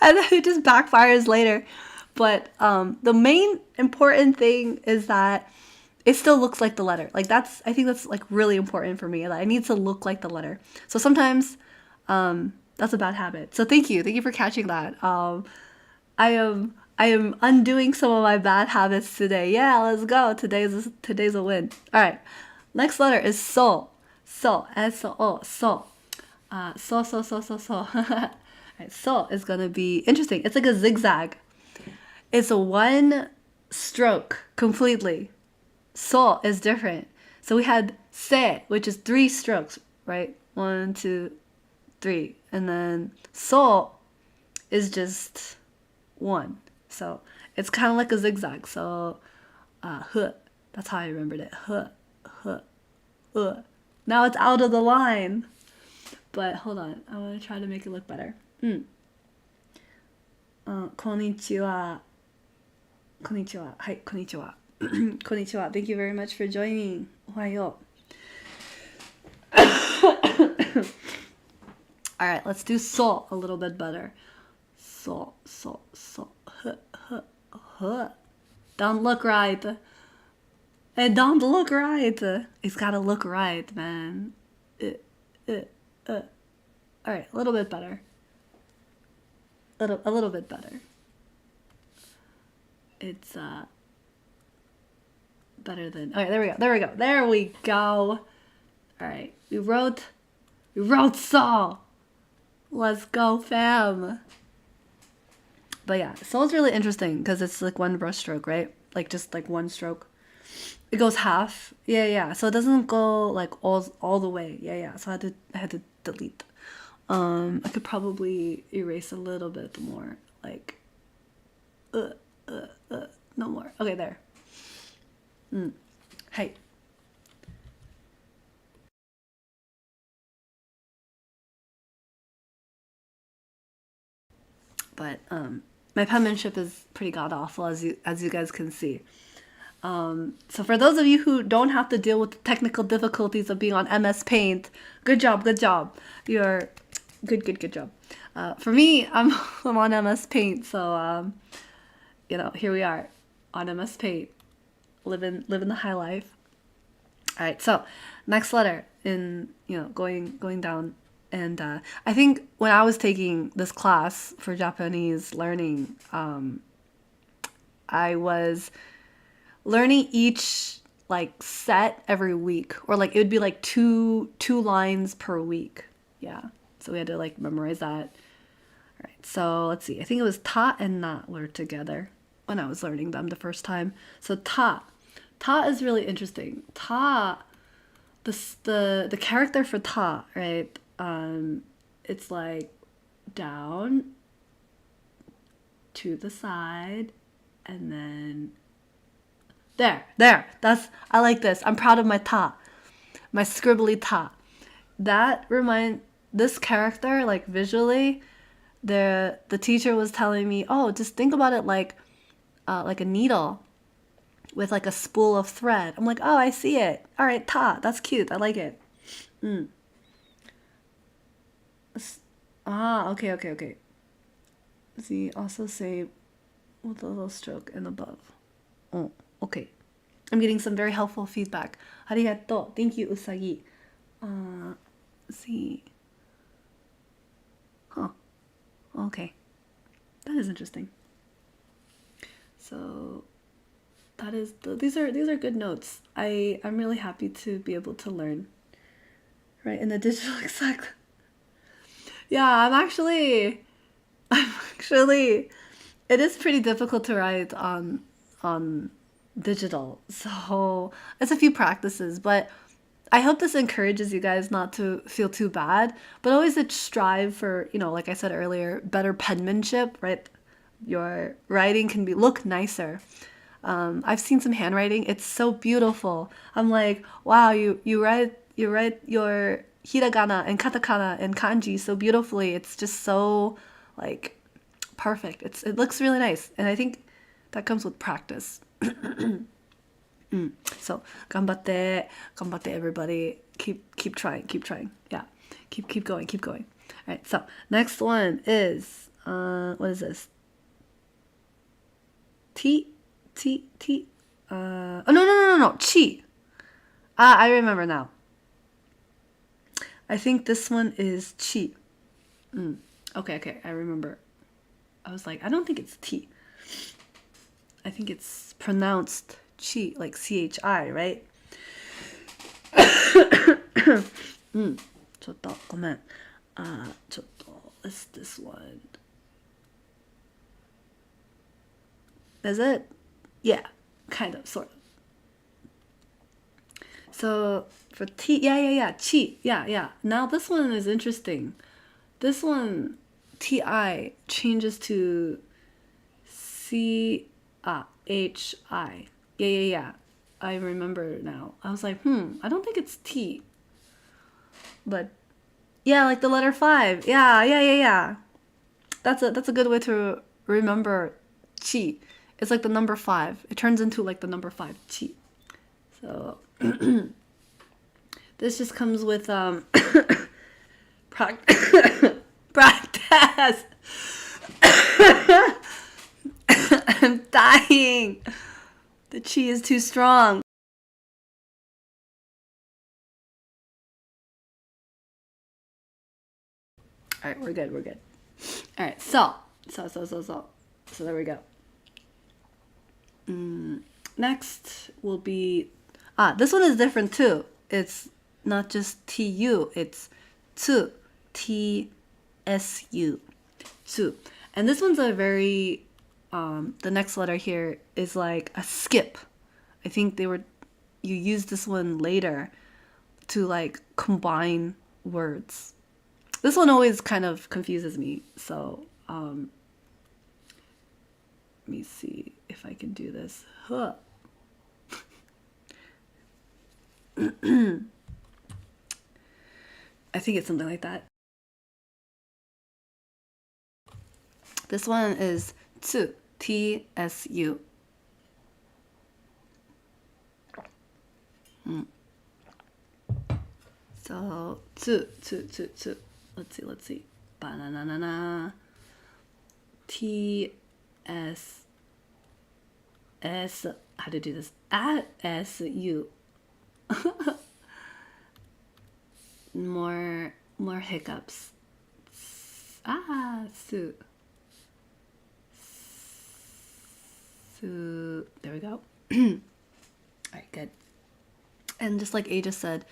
A: then it just backfires later. But the main important thing is that it still looks like the letter. Like I think that's like really important for me, that I need to look like the letter. So sometimes that's a bad habit. So thank you for catching that. I am undoing some of my bad habits today. Yeah, let's go. Today's a win. All right, next letter is so. So S-O, so. So. Right, so is gonna be interesting. It's like a zigzag. It's a 1 stroke completely. So is different. So we had se, which is 3 strokes, right? 1, 2, 3. And then so is just 1. So it's kind of like a zigzag. So huh. That's how I remembered it. Huh. Now it's out of the line. But hold on. I want to try to make it look better. こんにちは。はい、こんにちは。こんにちは。Thank you very much for joining. おはよう。Alright, let's do so a little bit better. So. Don't look right. It don't look right. It's gotta look right, man. Alright, a little bit better. A little bit better. It's better than. Okay, there we go. All right, we wrote so. Let's go, fam. But yeah, soul's really interesting because it's like one brush stroke, right? Like just like one stroke. It goes half. Yeah. So it doesn't go like all the way. Yeah. So I had to delete. I could probably erase a little bit more. Like, no more. Okay, there. Hey. But my penmanship is pretty god awful, as you guys can see. So for those of you who don't have to deal with the technical difficulties of being on MS Paint, good job. You're good job. For me, I'm on MS Paint, so here we are on MS Paint, living the high life. All right, so next letter in going down, and I think when I was taking this class for Japanese learning, I was learning each like set every week, or like it would be like two lines per week. Yeah, so we had to like memorize that. All right, so let's see. I think it was ta and na were together when I was learning them the first time. So ta is really interesting. Ta, the character for ta, right? It's like down to the side, and then there. I like this. I'm proud of my ta, my scribbly ta. This character, like visually, the teacher was telling me, oh, just think about it like a needle with like a spool of thread. I'm like, oh, I see it. All right, ta, that's cute. I like it. Okay. See, also say with a little stroke and above. Oh, okay. I'm getting some very helpful feedback. Arigato. Thank you, Usagi. See. Huh. Okay. That is interesting. So these are good notes. I'm really happy to be able to learn. Right, in the digital exactly. Yeah, I'm actually it is pretty difficult to write on digital. So it's a few practices, but I hope this encourages you guys not to feel too bad, but always to strive for, like I said earlier, better penmanship, right? Your writing can look nicer. I've seen some handwriting. It's so beautiful. I'm like, wow, you write your hiragana and katakana and kanji so beautifully. It's just so like perfect. It looks really nice, and I think that comes with practice. So, ganbatte, everybody. Keep trying. Yeah, keep going. All right. So next one is what is this? T. Oh no. Chi. I remember now. I think this one is chi. Okay. I remember. I was like, I don't think it's T. I think it's pronounced chi, like CHI, right? ちょっとごめん。ちょっと What's this one? Is it? Yeah, kind of, sort of. So for T, yeah, chi, yeah. Now this one is interesting. This one, TI changes to CHI. Yeah. I remember now. I was like, I don't think it's T. But yeah, like the letter 5. Yeah. That's a good way to remember chi. It's like the number 5. It turns into like the number 5 chi. So this just comes with practice. I'm dying. The chi is too strong. All right, we're good. All right, so there we go. Next will be this one is different too. It's not just tu, it's tsu, tsu, tsu. And this one's a very the next letter here is like a skip. I think you use this one later to like combine words. This one always kind of confuses me, so let me see if I can do this. Huh. I think it's something like that. This one is tsu, tsu. So tsu. Let's see. Banana. T-S. S. How to do this? S-U. More hiccups. Su. There we go. All right, good. And just like A just said,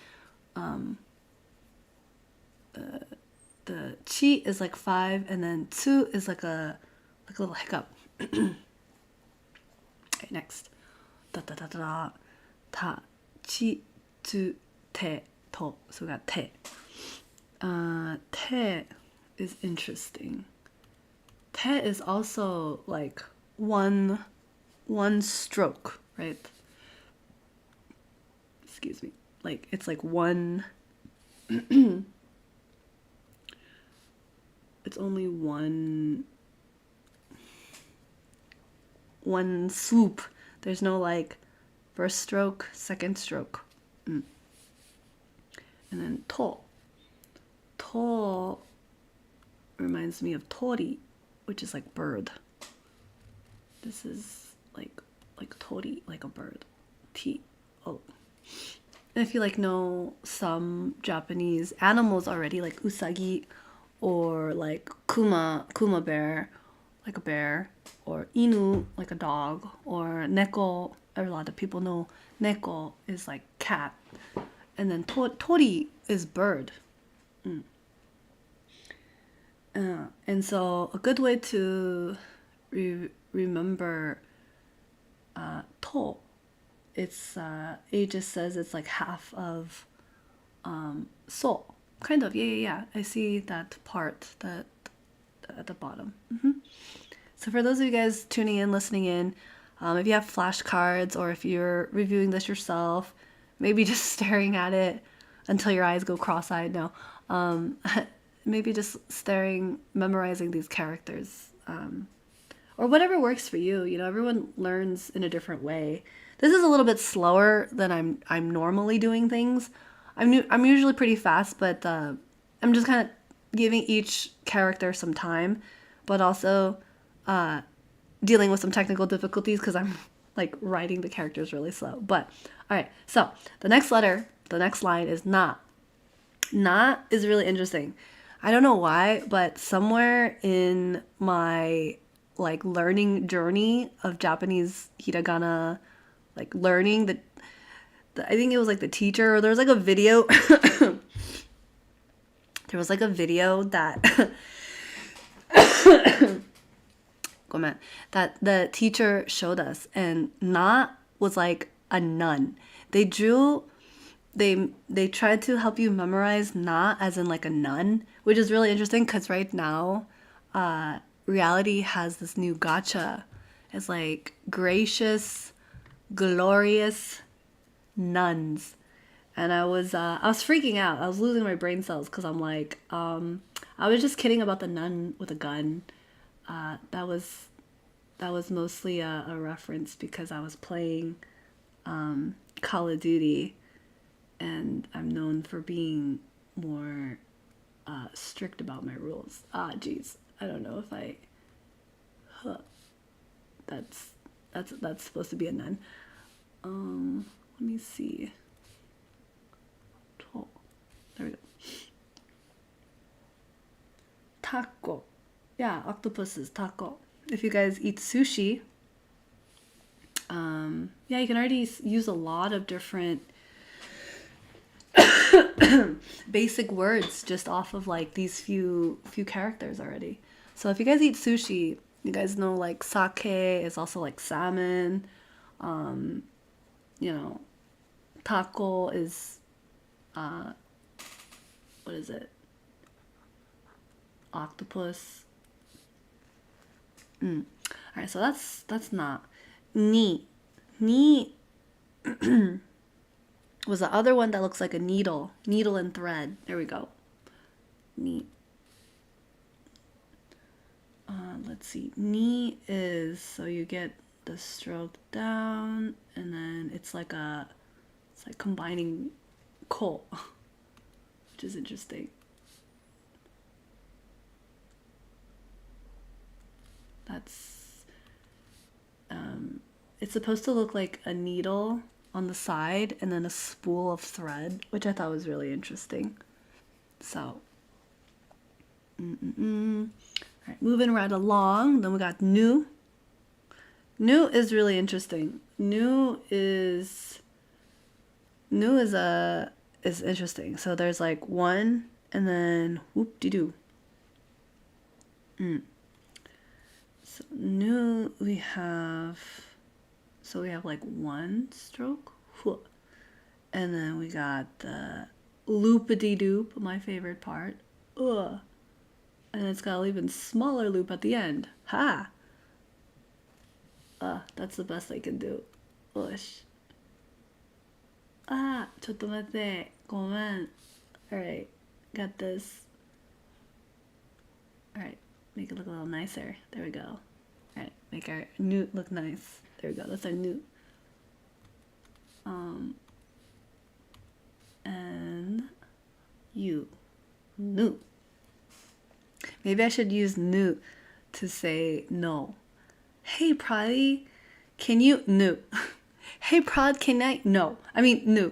A: the chi is like 5, and then tsu is like a little hiccup. Okay, next. Da da da da. Ta, chi, tsu, te, to. So we got te. Te is interesting. Te is also like one stroke, right? Excuse me. Like it's like one. It's only one swoop. There's no like first stroke, second stroke. And then to. To reminds me of tori, which is like bird. This is like tori, like a bird. T-O. If you like know some Japanese animals already, like usagi, or like kuma bear, like a bear, or inu, like a dog, or neko. A lot of people know neko is like cat, and then tori is bird. And so a good way to remember to, it's it just says it's like half of so. Kind of, yeah. I see that part that at the bottom. So for those of you guys tuning in, listening in, if you have flashcards or if you're reviewing this yourself, maybe just staring at it until your eyes go cross-eyed. No, maybe just staring, memorizing these characters, or whatever works for you. You know, everyone learns in a different way. This is a little bit slower than I'm normally doing things. I'm usually pretty fast, but I'm just kind of giving each character some time, but also dealing with some technical difficulties because I'm like writing the characters really slow. But all right, so the next line is na. Na is really interesting. I don't know why, but somewhere in my like learning journey of Japanese hiragana, like learning that. I think it was like the teacher, or there was like a video. There was like a video that that the teacher showed us, and na was like a nun. They tried to help you memorize na as in like a nun, which is really interesting because right now reality has this new gacha. It's like gracious, glorious nuns, and I was freaking out. I was losing my brain cells because I'm like I was just kidding about the nun with a gun. That was mostly a reference because I was playing Call of Duty, and I'm known for being more strict about my rules. Geez, I don't know if I that's supposed to be a nun. Let me see. There we go. Taco. Yeah, octopus is taco. If you guys eat sushi, yeah, you can already use a lot of different basic words just off of like these few characters already. So if you guys eat sushi, you guys know like sake is also like salmon. You know, taco is what is it? Octopus. All right, so that's not. Ni was the other one that looks like a needle and thread. There we go. Ni. Let's see. Ni is, so you get the stroke down, and then it's like combining ko, which is interesting. That's it's supposed to look like a needle on the side and then a spool of thread, which I thought was really interesting. So, all right, moving right along. Then we got nu. Nu is really interesting. Nu is interesting. So there's like one, and then whoop-de-doo. So nu we have like one stroke, and then we got the loop-a-dee-doop, my favorite part, and it's got an even smaller loop at the end. Ha! That's the best I can do. Ush. ちょっと待って。ごめん. Alright, got this. Alright, make it look a little nicer. There we go. Alright, make our newt look nice. There we go, that's our newt. And you. Nu. Maybe I should use nu to say no. Hey, Prodigy, can you? No. Hey, Prod, can I? No. I mean, no.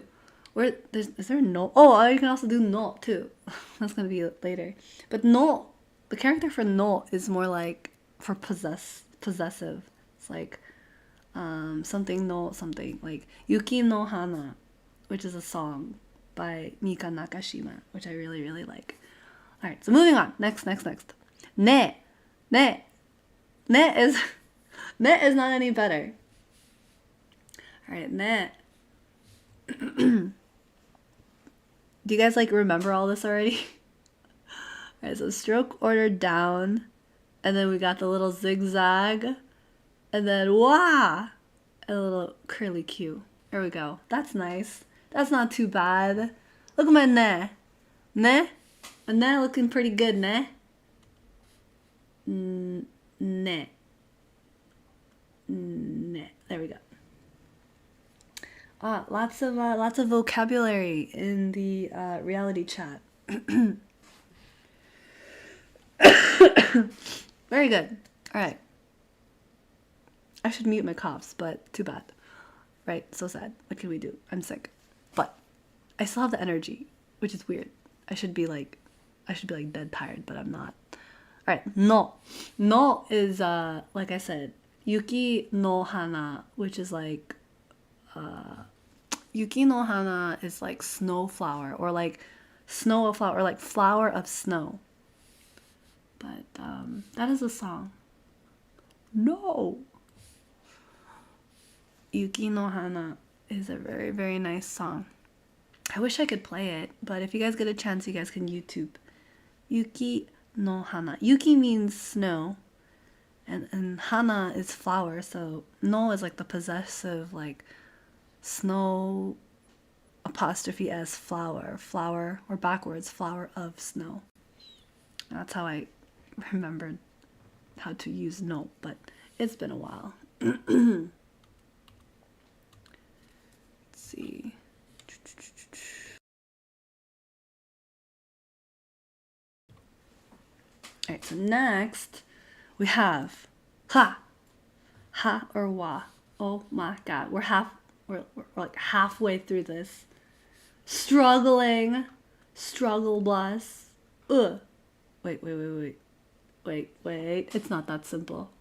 A: Is there no? Oh, you can also do no, too. That's going to be later. But no, the character for no is more like for possessive. It's like something no something. Like Yuki no Hana, which is a song by Mika Nakashima, which I really, really like. All right, so moving on. Next. Ne is not any better. All right, ne. Do you guys like remember all this already? All right, so stroke order down, and then we got the little zigzag, and then wah, and a little curly Q. There we go. That's nice. That's not too bad. Look at my ne. Ne? My ne looking pretty good, ne? Ne. There we go. Lots of vocabulary in the reality chat. Very good. All right. I should mute my coughs, but too bad. Right? So sad. What can we do? I'm sick, but I still have the energy, which is weird. I should be like dead tired, but I'm not. All right. No is like I said, Yuki no Hana, which is like Yuki no Hana is like snow flower, or like snow of flower, or like flower of snow. But that is a song. No. Yuki no Hana is a very, very nice song. I wish I could play it, but if you guys get a chance, you guys can YouTube. Yuki no Hana. Yuki means snow, and Hana is flower, so no is like the possessive, like snow apostrophe s flower, or backwards, flower of snow. That's how I remembered how to use no, but it's been a while. Let's see. All right, so next we have ha or wa. Oh my god, we're like halfway through this. Struggle bus. Wait. It's not that simple.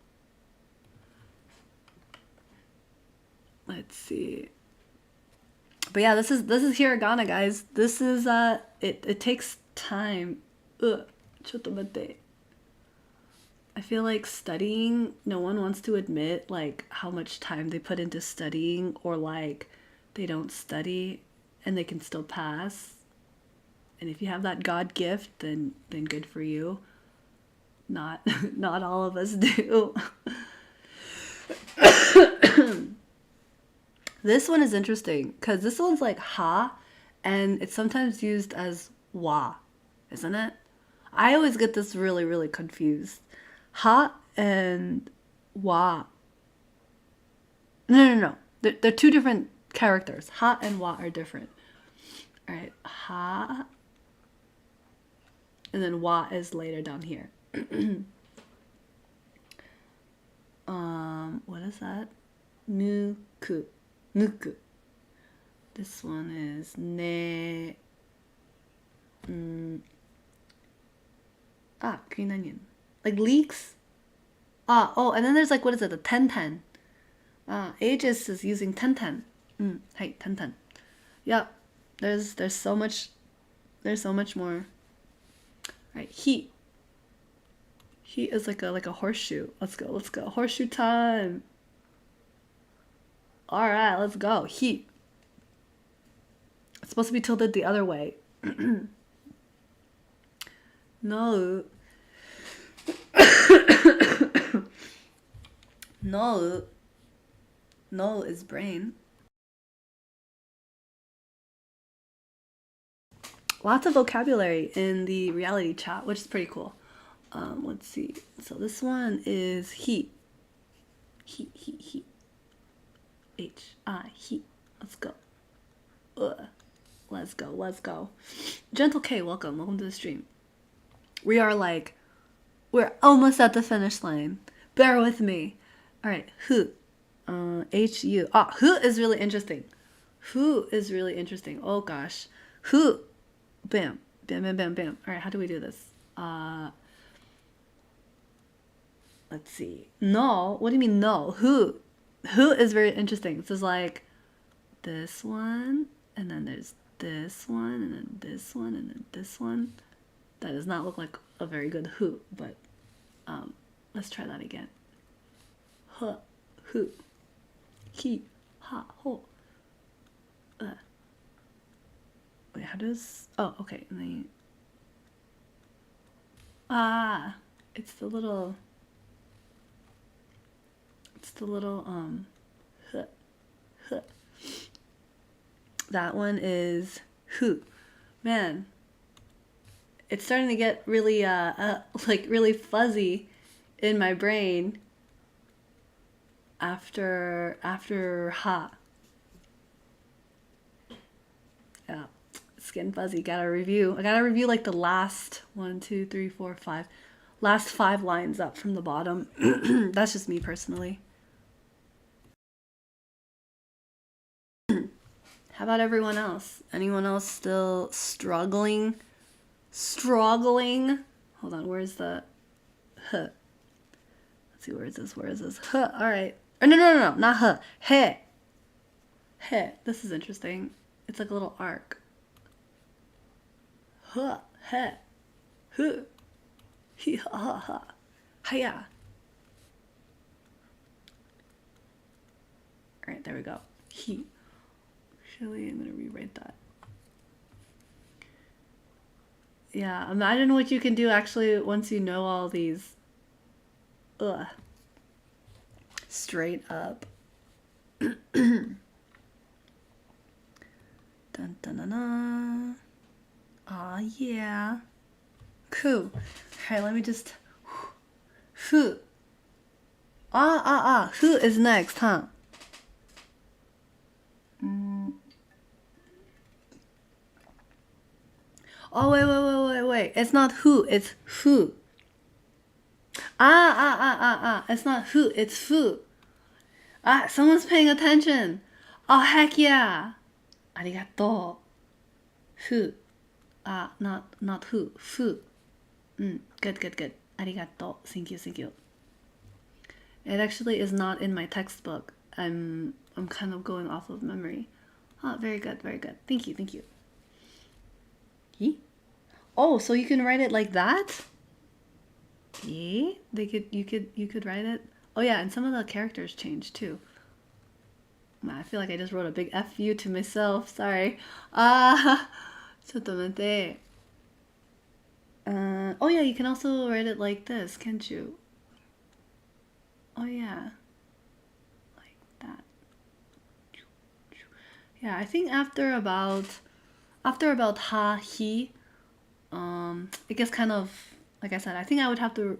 A: let's see. But yeah, this is hiragana, guys. This is it takes time. ちょっと待って。I feel like studying, no one wants to admit like how much time they put into studying, or like they don't study and they can still pass. And if you have that God gift, then good for you. Not all of us do. This one is interesting because this one's like ha, and it's sometimes used as wa, isn't it? I always get this really, really confused. Ha and wa. No. They're two different characters. Ha and wa are different. All right, ha, and then wa is later down here. What is that? Nuku. This one is ne. Green onion. Like leeks. And then there's like, what is it? The ten. Aegis is using ten. Hey, ten. Yep. There's so much. There's so much more. Right. Heat. Heat is like a horseshoe. Let's go. Horseshoe time. All right, let's go. Heat. It's supposed to be tilted the other way. No. No is brain. Lots of vocabulary in the reality chat, which is pretty cool. Let's see. So this one is heat. Heat. Heat. Let's go. Let's go. Gentle K, welcome to the stream. We're almost at the finish line. Bear with me. All right, who? H-U. Who is really interesting. Oh gosh. Who? Bam. All right, how do we do this? Let's see. No. What do you mean no? Who is very interesting. This is like this one, and then there's this one, and then this one, and then this one. That does not look like a very good who, but let's try that again. Huh, who, he, ha, ho. Wait, how does? Oh, okay. And then it's the little. Huh. That one is who. Man, it's starting to get really really fuzzy in my brain after ha. Yeah, it's getting fuzzy. I gotta review like the last 1, 2, 3, 4, 5 last 5 lines up from the bottom. That's just me personally. How about everyone else? Anyone else still struggling? Hold on, where's the huh? Let's see, where is this? Huh, all right. No, not huh. He. This is interesting. It's like a little arc. Huh, he. Huh. He, ha. Hiya. All right, there we go. He. Actually, I'm gonna rewrite that. Yeah, imagine what you can do actually once you know all these. Straight up. Dun dun dun dun. Aw, yeah. Cool. Alright, let me just. Who? Who is next, huh? Oh, wait. It's not who, it's who. It's not who, it's who. Someone's paying attention. Oh, heck yeah. Arigato. Who. Not who. Who. Good. Arigato. Thank you. It actually is not in my textbook. I'm I'm kind of going off of memory. Oh, very good, very good. Thank you, thank you. Oh, so you can write it like that? You could write it. Oh yeah, and some of the characters changed too. Man, I feel like I just wrote a big FU to myself. Sorry. ちょっと待って。Oh yeah, you can also write it like this, can't you? Oh yeah. Like that. Yeah, I think after about ha, he, it gets kind of, like I said, I think I would have to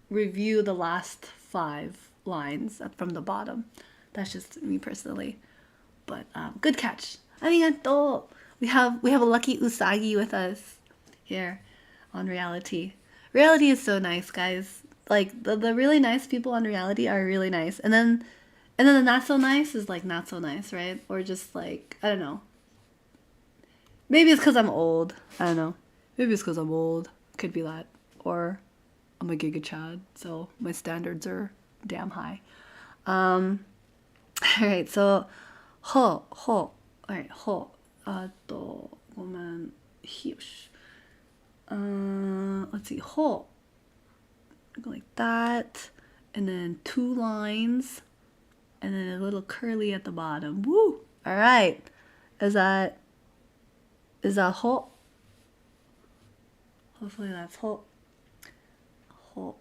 A: review the last 5 lines from the bottom. That's just me personally. But good catch. Arigato. We have a lucky Usagi with us here on reality. Reality is so nice, guys. Like the really nice people on reality are really nice. And then the not so nice is like not so nice, right? Or just like, I don't know. Maybe it's because I'm old. I don't know. Maybe it's because I'm old. Could be that. Or I'm a Giga Chad, so my standards are damn high. Alright, so ho. Alright, ho. ごめん。Hiyosh. Let's see. Ho. Go like that. And then 2 lines. And then a little curly at the bottom. Woo! Alright. Is that ho? Hopefully that's ho. Ho.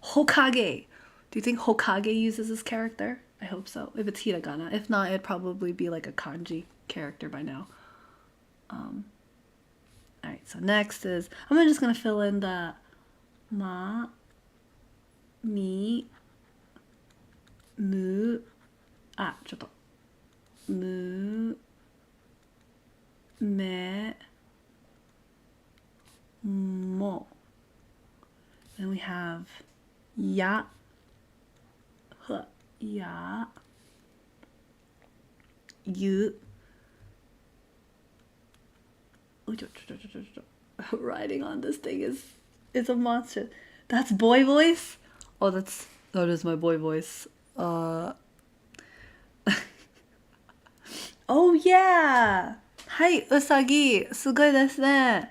A: Hokage. Do you think Hokage uses this character? I hope so. If it's Hiragana. If not, it'd probably be like a kanji character by now. Alright, so next is... I'm just going to fill in the... Ma... Mi... Mu... Mu... Me... Mo. Then we have... Ya... Ya... You... Writing on this thing is a monster. That's boy voice? Oh, that is my boy voice. Oh yeah! Hi, Usagi. Sugoi desu ne.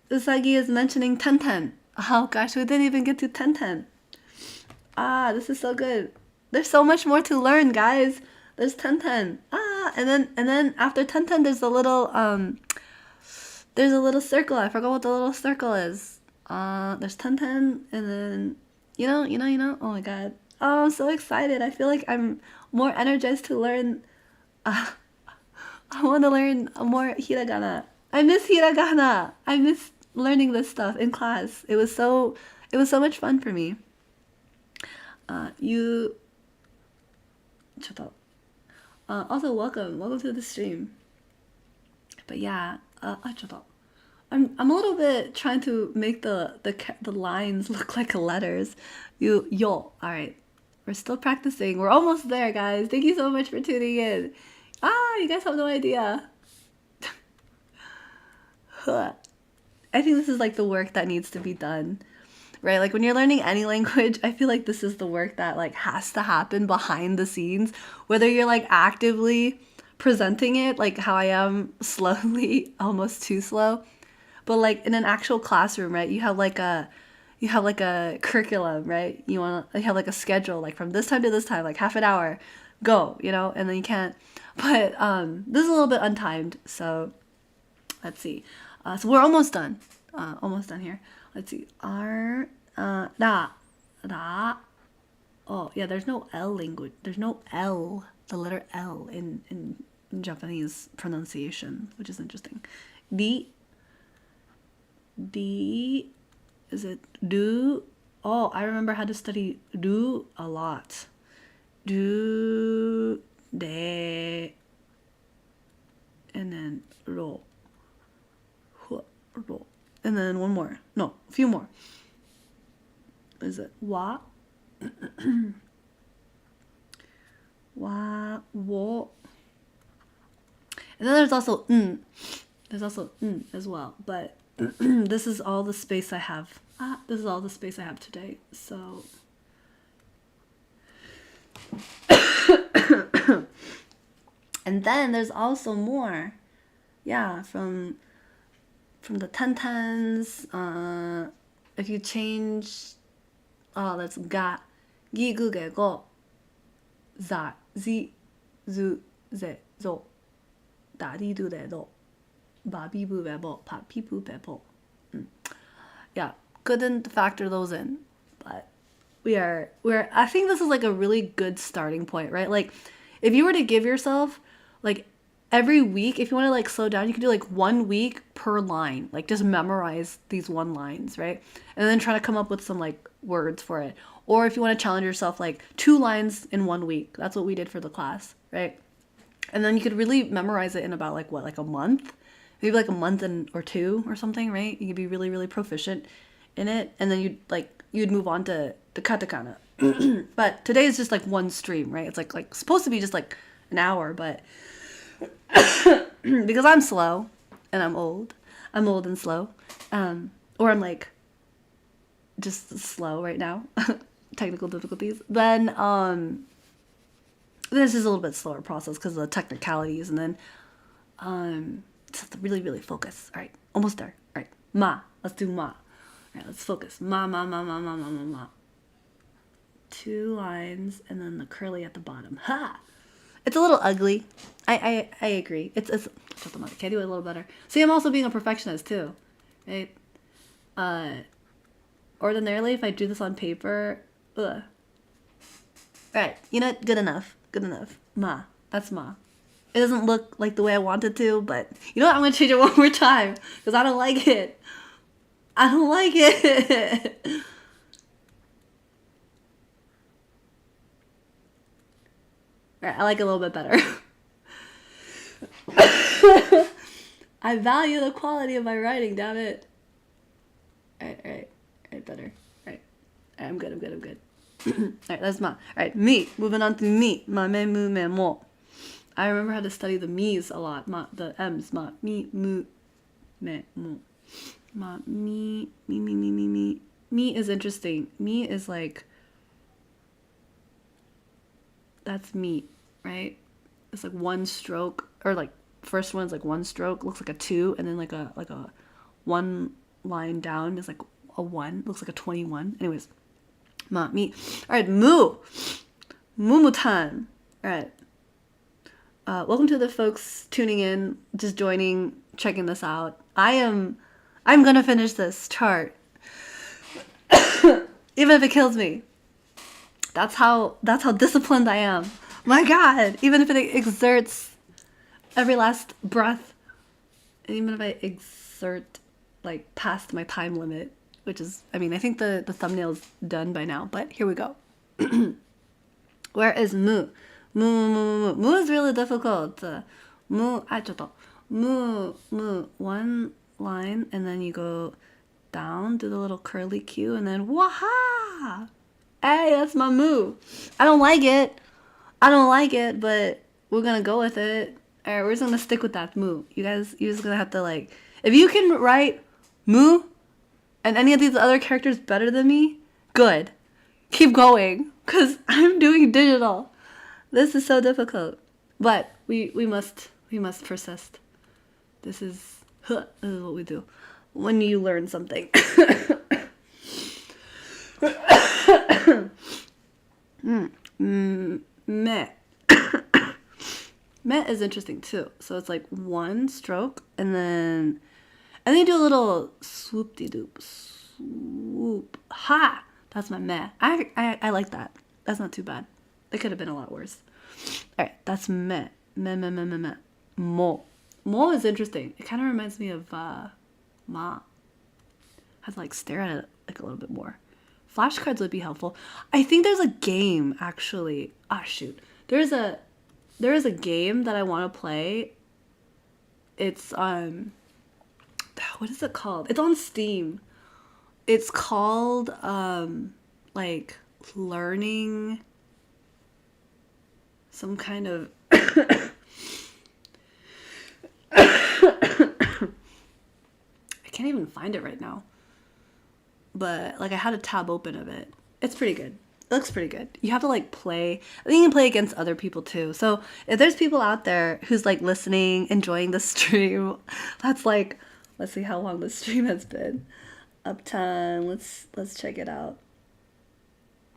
A: Usagi is mentioning Tenten. Oh gosh, we didn't even get to Tenten. This is so good. There's so much more to learn, guys. There's Tenten. And then after Tenten there's a little circle. I forgot what the little circle is. There's Tenten and then you know. Oh my god. Oh, I'm so excited. I feel like I'm more energized to learn. I want to learn more Hiragana. I miss Hiragana. I miss learning this stuff in class. It was so much fun for me. Also welcome to the stream. But yeah, I'm a little bit trying to make the lines look like letters. Yo. All right, we're still practicing. We're almost there, guys. Thank you so much for tuning in. You guys have no idea. I think this is like the work that needs to be done, right? Like when you're learning any language, I feel like this is the work that like has to happen behind the scenes, whether you're like actively presenting it, like how I am slowly, almost too slow, but like in an actual classroom, right? You have like a curriculum, right? You have like a schedule, like from this time to this time, like half an hour, go, and then you can't. But this is a little bit untimed, so let's see. So we're almost done. Almost done here. Let's see. Da. Oh, yeah, there's no L language. There's no L, the letter L in Japanese pronunciation, which is interesting. D. Is it do? Oh, I remember how to study do a lot. Do, de, and then ro. Ro. And then one more. No, a few more. Is it wa? Wa, wo. And then there's also There's also as well. But this is all the space I have. This is all the space I have today. So And then there's also more. Yeah, from the tentans. If you change, that's ga, gi, gu, ge, go, za, zi, zu, ze, zo, da, di, du, de, do, ba, bi, bu, be, bo, pa, pi, pu, pe, po. Yeah, couldn't factor those in, but we're I think this is like a really good starting point, right? Like if you were to give yourself like every week, if you want to like slow down, you can do like 1 week per line, like just memorize these 1 lines, right? And then try to come up with some like words for it. Or if you want to challenge yourself, like 2 lines in 1 week. That's what we did for the class, right? And then you could really memorize it in about like what, like a month, maybe like a month or 2 or something, right? You could be really, really proficient in it. And then you'd move on to the katakana. But today is just like 1 stream, right? It's like supposed to be just like an hour, but because I'm slow and I'm old and slow, or I'm like just slow right now, technical difficulties, then this is a little bit slower process because of the technicalities, and then just have to really, really focus. All right, almost there. All right, ma. Let's do ma. All right, let's focus. Ma, ma, ma, ma, ma, ma, ma, ma. 2 lines and then the curly at the bottom. Ha! It's a little ugly. I agree. It's can I do it a little better? See, I'm also being a perfectionist too, right? Ordinarily, if I do this on paper, ugh. Alright, you know what? Good enough. Good enough. Ma. That's ma. It doesn't look like the way I want it to, but you know what? I'm going to change it 1 more time because I don't like it. I don't like it. Alright, I like it a little bit better. I value the quality of my writing, damn it. Alright, better. Alright, I'm good. Alright, that's ma. Alright, me. Moving on to me. Ma, me, mu, me, mo. I remember how to study the me's a lot. Ma, the m's. Ma, mi, mu, me, mo. Ma, me. Me is interesting. Me is like, that's meat, right? It's like 1 stroke, or like first one's like 1 stroke, looks like a 2, and then like a 1 line down is like a 1, looks like a 21. Anyways, ma, me. All right, Mumutan. All right. Welcome to the folks tuning in, just joining, checking this out. I'm gonna finish this chart, even if it kills me. That's how disciplined I am. My God, even if it exerts every last breath, even if I exert like past my time limit, which is, I mean, I think the thumbnail's done by now, but here we go. Where is mu? Mu is really difficult. Mu, 1 line, and then you go down, do the little curly Q, and then waha! Hey, that's my mu. I don't like it, but we're gonna go with it. Alright, we're just gonna stick with that mu. You're just gonna have to like, if you can write mu and any of these other characters better than me, good. Keep going, because I'm doing digital. This is so difficult. But we must persist. This is what we do when you learn something. Me. Me is interesting too. So it's like 1 stroke, and then you do a little swoop-de-doop. Swoop. Ha! That's my me. I like that. That's not too bad. It could have been a lot worse. Alright, that's me. Me. Mo. Mo is interesting. It kind of reminds me of ma. I have to like stare at it like a little bit more. Flashcards would be helpful. I think there's a game actually. Ah, shoot. There is a game that I want to play. It's what is it called? It's on Steam. It's called like learning some kind of I can't even find it right now. But like I had a tab open of it. It's pretty good. looks pretty good. You have to like play. I think you can play against other people too. So if there's people out there who's like listening, enjoying the stream, that's like, let's see how long the stream has been. Uptime. Let's check it out.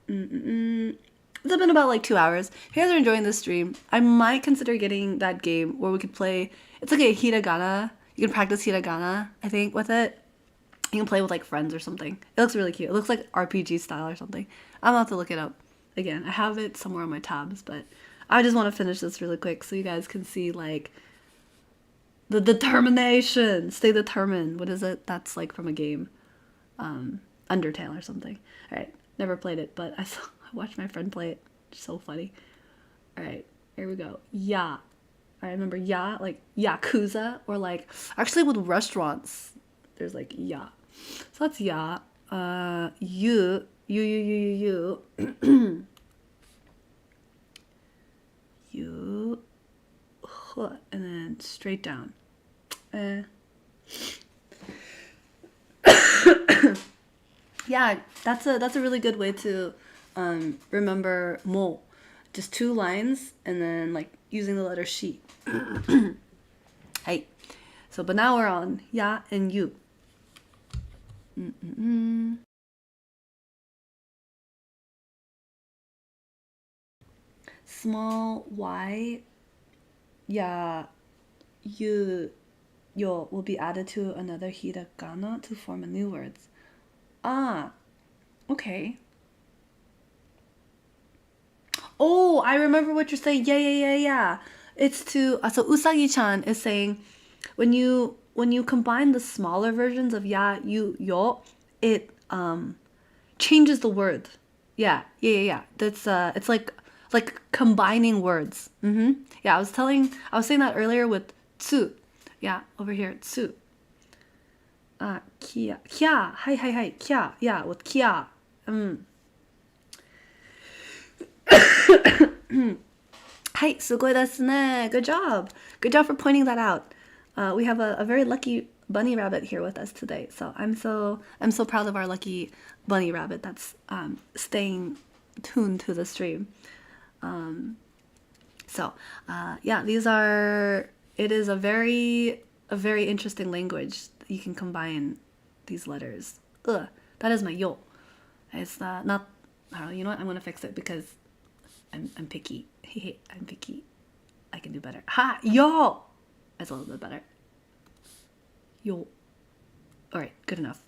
A: It's been about like 2 hours. If you guys are enjoying this stream, I might consider getting that game where we could play. It's like a hiragana. You can practice hiragana, I think, with it. You can play with like friends or something. It looks really cute. It looks like RPG style or something. I'm gonna have to look it up again. I have it somewhere on my tabs, but I just want to finish this really quick so you guys can see like the determination. Stay determined. What is it? That's like from a game, Undertale or something. All right, never played it, but I watched my friend play it. It's so funny. All right, here we go. Yeah, I remember yeah, like yakuza, or like actually with restaurants, there's like yeah. So that's yeah. You. You, and then straight down. Yeah, that's a really good way to remember mo. Just 2 lines and then like using the letter shi. Hey. So but now we're on ya and you. Small y, ya, you, yo will be added to another hiragana to form a new words. Ah, okay. Oh, I remember what you're saying. Yeah. It's to so Usagi-chan is saying when you combine the smaller versions of ya, you, yo, it changes the word. Yeah. That's it's like combining words. Yeah, I was saying that earlier with tsu. Yeah, over here, tsu. Kia. Hi, kia. Yeah, with kia. Hi, sugoi desu ne. Good job. Good job for pointing that out. We have a very lucky bunny rabbit here with us today. So I'm so proud of our lucky bunny rabbit that's staying tuned to the stream. Yeah, it is a very interesting language. You can combine these letters. That is my yo. It's not, I don't know, you know what? I'm gonna fix it because I'm picky. I'm picky. I can do better. Ha! Yo! That's a little bit better. Yo. Alright, good enough.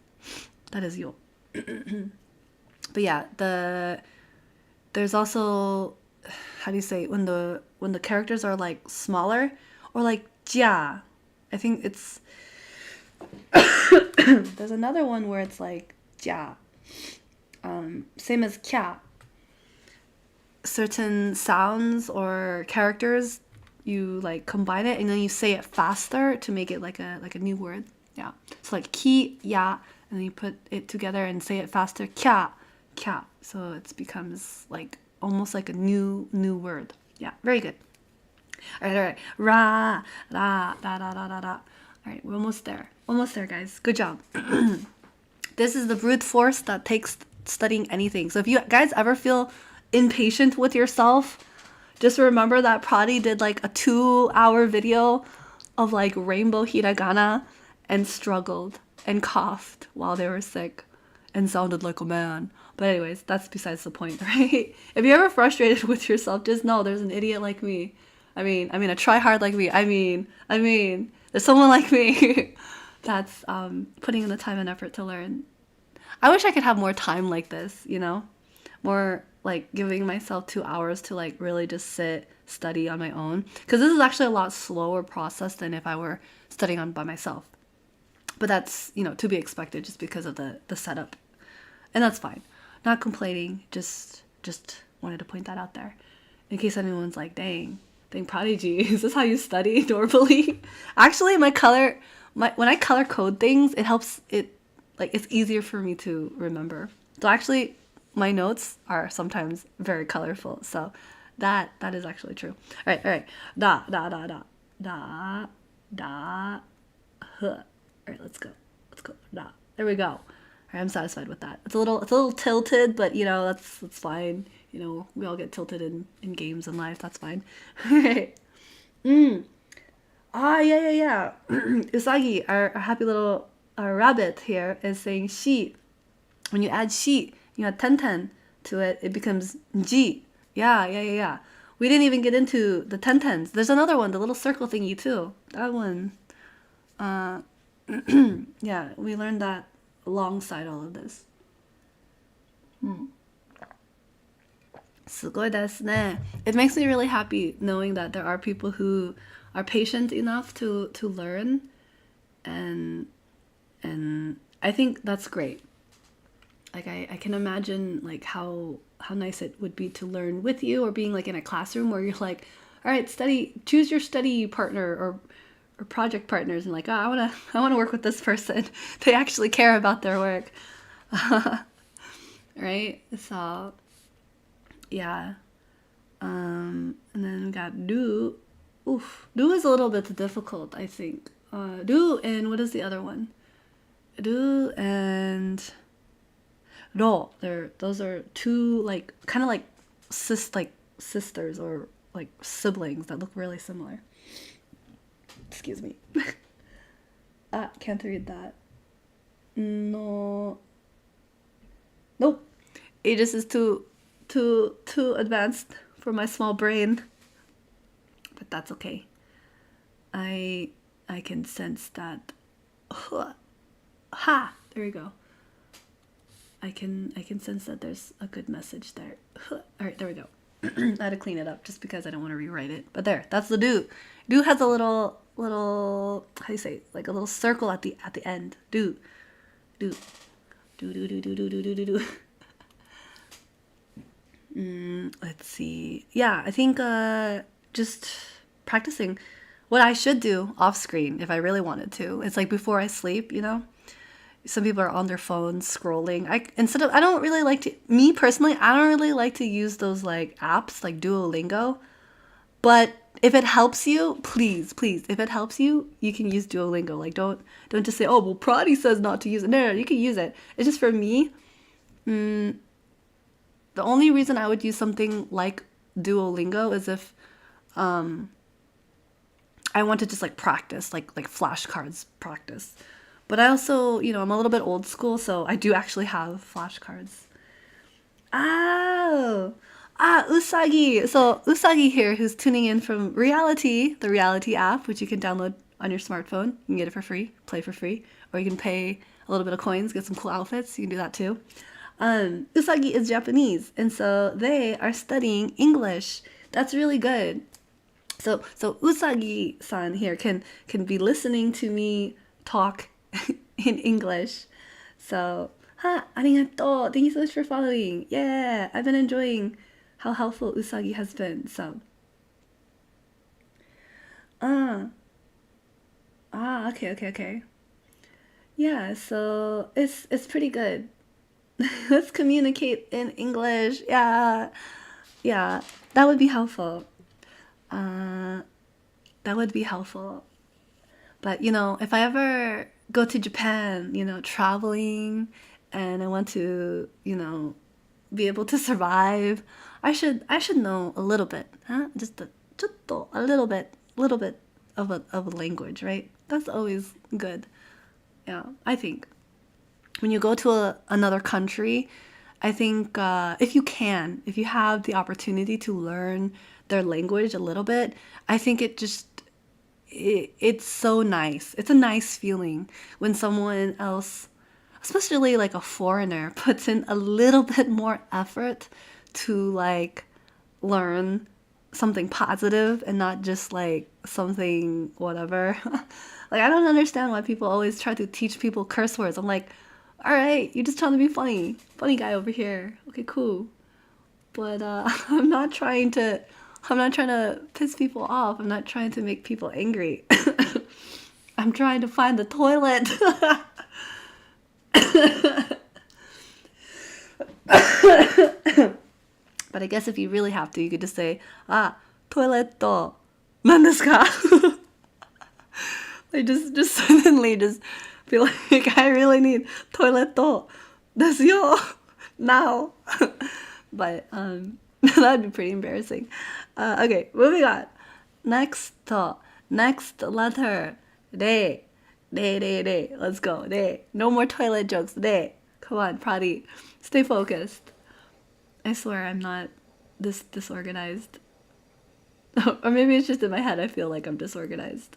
A: That is yo. But yeah, there's also, how do you say, when the characters are like smaller, or like jia. I think it's there's another one where it's like jia. Same as kya. Certain sounds or characters, you like combine it and then you say it faster to make it like a new word. Yeah. So like ki, ya, and then you put it together and say it faster. Kya. So it becomes like almost like a new word. Yeah, very good. All right. Ra, da, da, da, da, da, da. All right, we're almost there, guys. Good job. This is the brute force that takes studying anything. So if you guys ever feel impatient with yourself, just remember that Prodigy did like a 2-hour video of like rainbow hiragana and struggled and coughed while they were sick and sounded like a man. But anyways, that's besides the point, right? If you're ever frustrated with yourself, just know there's an idiot like me. I mean a try-hard like me. I mean, there's someone like me that's putting in the time and effort to learn. I wish I could have more time like this, you know? More like giving myself 2 hours to like really just sit, study on my own. Because this is actually a lot slower process than if I were studying on by myself. But that's, you know, to be expected just because of the setup. And that's fine. Not complaining, just wanted to point that out there. In case anyone's like, dang Prodigy, is this how you study normally? Actually, when I color code things, it helps it's easier for me to remember. So actually, my notes are sometimes very colorful. So that is actually true. All right. Da, da, da, da, da, da, huh. All right, let's go. Da. There we go. All I'm satisfied with that. It's a little tilted, but that's fine. We all get tilted in games and life. That's fine. Right. Yeah. Usagi, our happy little rabbit here, is saying she. When you add she, you add ten to it, it becomes ji. Yeah. We didn't even get into the tens. There's another one, the little circle thingy too. That one. Yeah, we learned that alongside all of this. すごいですね. It makes me really happy knowing that there are people who are patient enough to learn, and I think that's great. Like I can imagine like how nice it would be to learn with you, or being like in a classroom where you're like, all right, choose your study partner or project partners, and like, I wanna work with this person. They actually care about their work. Right? So yeah. And then we got do. Do is a little bit difficult, I think. Do and what is the other one? Do and ro. Those are two like kind of like sisters or like siblings that look really similar. Excuse me. Can't read that. No. Nope. Aegis is too advanced for my small brain. But that's okay. I can sense that. Ha! There we go. I can sense that there's a good message there. All right, there we go. I had to clean it up just because I don't want to rewrite it. But there, that's the do. Do has a little how do you say, like a little circle at the end. Do. Let's see. Yeah, I think just practicing what I should do off screen if I really wanted to. It's like before I sleep, Some people are on their phones scrolling. I don't really like to, me personally, I don't really like to use those like apps like Duolingo. But if it helps you, please, if it helps you, you can use Duolingo. Like don't just say, oh, well, Prodi says not to use it. No, you can use it. It's just for me. The only reason I would use something like Duolingo is if I want to just like practice, like flashcards practice. But I also, I'm a little bit old school, so I do actually have flashcards. Usagi. So Usagi here, who's tuning in from Reality, the Reality app, which you can download on your smartphone. You can get it for free, play for free, or you can pay a little bit of coins, get some cool outfits. You can do that too. Usagi is Japanese, and so they are studying English. That's really good. So Usagi-san here can be listening to me talk in English. So, arigato. Thank you so much for following. Yeah, I've been enjoying how helpful Usagi has been. So, okay. Yeah, so it's pretty good. Let's communicate in English. Yeah, that would be helpful. That would be helpful. But, if I ever go to Japan, traveling, and I want to, be able to survive, I should know a little bit, huh? Just a little bit of a language, right? That's always good. Yeah, I think. When you go to another country, I think if you have the opportunity to learn their language a little bit, I think it's so nice. It's a nice feeling when someone else, especially like a foreigner, puts in a little bit more effort to like learn something positive and not just like something whatever. Like I don't understand why people always try to teach people curse words. I'm like, all right, you're just trying to be funny guy over here. Okay, cool. But I'm not trying to piss people off. I'm not trying to make people angry. I'm trying to find the toilet. But I guess if you really have to, you could just say, toilet, 何ですか? Like just suddenly just be like, I really need toilet. desu yo now. But that'd be pretty embarrassing. Okay, moving on. Next letter. Re. Let's go. Re. No more toilet jokes. Re. Come on, Prodi. Stay focused. I swear I'm not this disorganized. Or maybe it's just in my head I feel like I'm disorganized.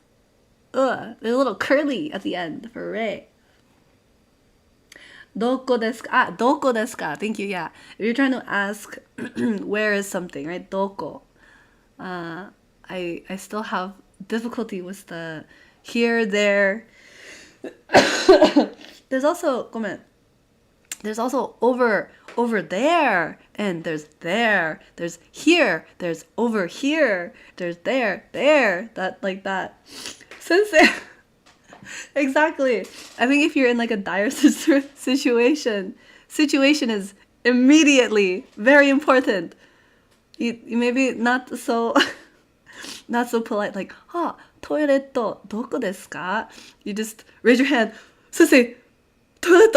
A: Ugh, there's a little curly at the end for re. Doko desu ka? Ah, doko desu ka? Thank you, yeah. If you're trying to ask where is something, right? Doko. I still have difficulty with the here, there. There's also, there's also over there, and there's here, there's over here, there's there, that, like that. Sensei. Exactly. I think if you're in like a dire situation is immediately very important. You maybe not so polite, like, toilet doko desu ka? You just raise your hand, Sensei, toilet,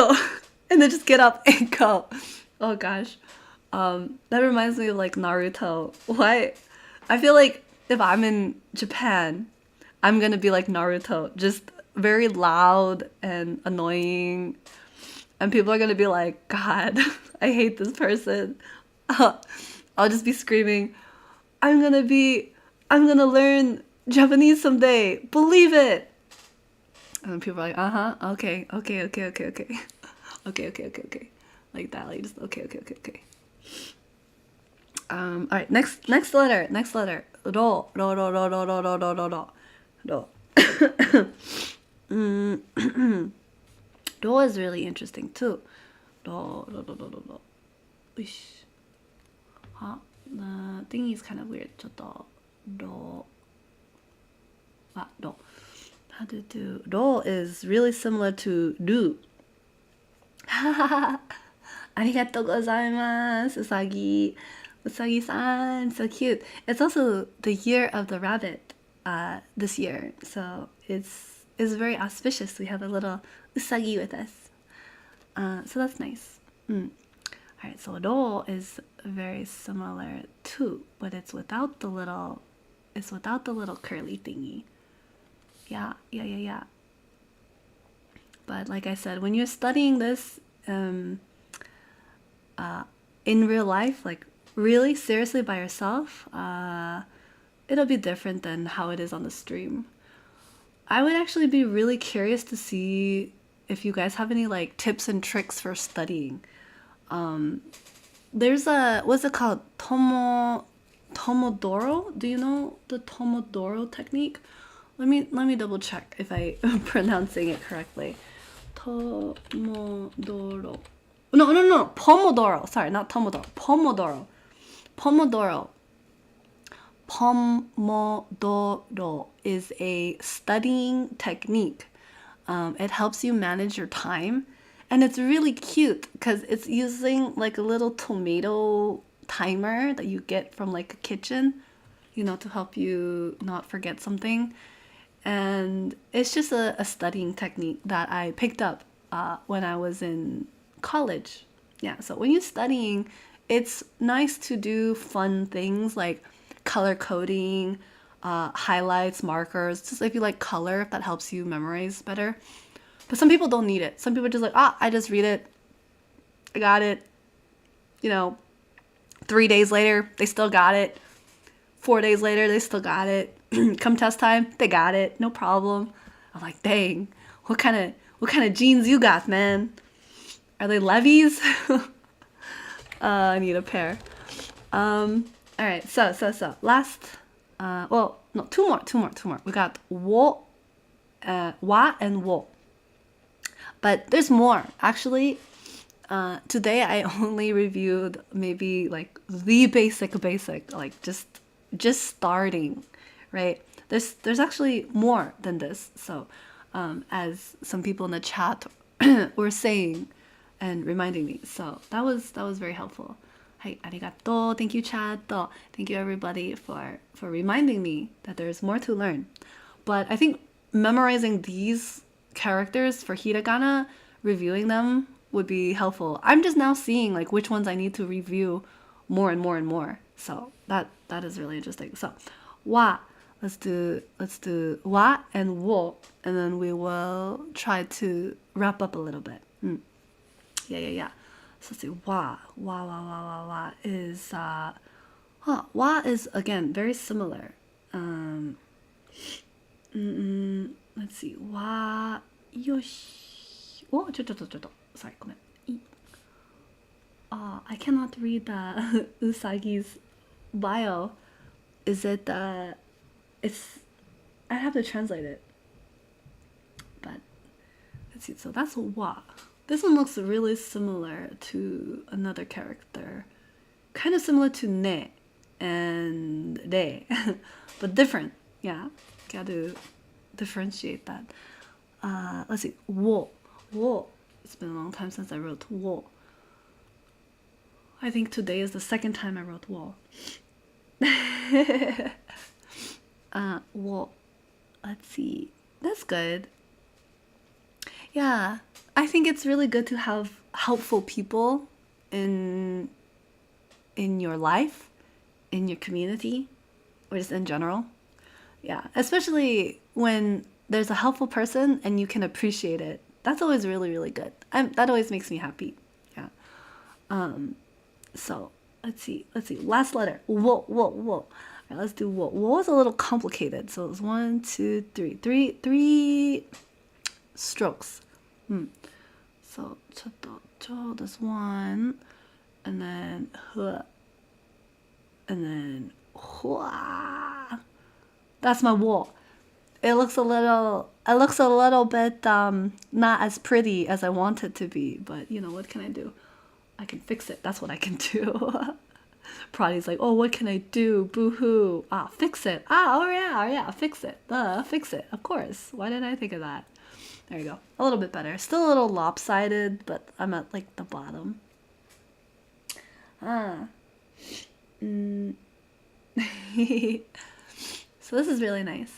A: and then just get up and go. Oh gosh. That reminds me of like Naruto. Why? I feel like if I'm in Japan, I'm gonna be like Naruto, just very loud and annoying, and people are gonna be like, God, I hate this person. I'll just be screaming, I'm gonna learn Japanese someday, believe it. And people are like, okay. Okay. Like that, like just okay. All right, next letter. Ro. Ro is really interesting too. Ro. The thing is kind of weird. Ro. Ro. How to do? Ro is really similar to ru. ありがとうございます。うさぎさん, so cute. It's also the year of the rabbit this year, so it's very auspicious. We have a little usagi with us, so that's nice. Alright, so ro is very similar too, but it's without the little curly thingy. Yeah. But like I said, when you're studying this in real life, like really seriously by yourself, it'll be different than how it is on the stream. I would actually be really curious to see if you guys have any like tips and tricks for studying. There's what's it called? Tomodoro? Do you know the Tomodoro technique? Let me double check if I am pronouncing it correctly. Tomodoro. No. Pomodoro. Sorry, not Tomodoro. Pomodoro. Pomodoro is a studying technique. It helps you manage your time, and it's really cute because it's using like a little tomato timer that you get from like a kitchen, to help you not forget something. And it's just a studying technique that I picked up when I was in college. Yeah, so when you're studying, it's nice to do fun things like color coding, highlights, markers, just if you like color, if that helps you memorize better. But some people don't need it. Some people are just like, I just read it, I got it. 3 days later, they still got it. 4 days later, they still got it. Come test time, they got it, no problem. I'm like, dang, what kind of jeans you got, man? Are they Levi's? I need a pair. All right, so last, two more. We got wa and wo. But there's more. Actually, today I only reviewed maybe like the basic, like just starting, right? There's actually more than this. So, as some people in the chat were saying and reminding me, so that was very helpful. Hi, arigato. Thank you, chat. Thank you, everybody, for reminding me that there's more to learn. But I think memorizing these characters for hiragana, reviewing them would be helpful. I'm just now seeing like which ones I need to review more and more and more. So that is really interesting. So wa, let's do wa and wo, and then we will try to wrap up a little bit. Yeah. So let's see, wa is wa is again very similar. Let's see, wa yoshi. Oh, sorry, I cannot read Usagi's bio. Is it it's I have to translate it. But let's see. So that's wa. This one looks really similar to another character, kind of similar to ne and re, but different. Yeah, gotta differentiate that. Let's see, wo. It's been a long time since I wrote wo. I think today is the second time I wrote wo. Wo. Let's see. That's good. Yeah, I think it's really good to have helpful people in your life, in your community, or just in general. Yeah, especially when there's a helpful person and you can appreciate it. That's always really, really good. That always makes me happy. Yeah. So let's see. Last letter. Wo. All right, let's do wo. Wo is a little complicated. So it's 1, 2, 3. Three strokes. So cho, this one, and then huh, and then hua. That's my wo. It looks a little bit not as pretty as I want it to be, but you know, what can I do? I can fix it. That's what I can do. Prodigy's like, oh, what can I do? Boo-hoo. Fix it. Oh yeah, fix it. Fix it. Of course. Why didn't I think of that? There you go. A little bit better. Still a little lopsided, but I'm at like the bottom. So this is really nice.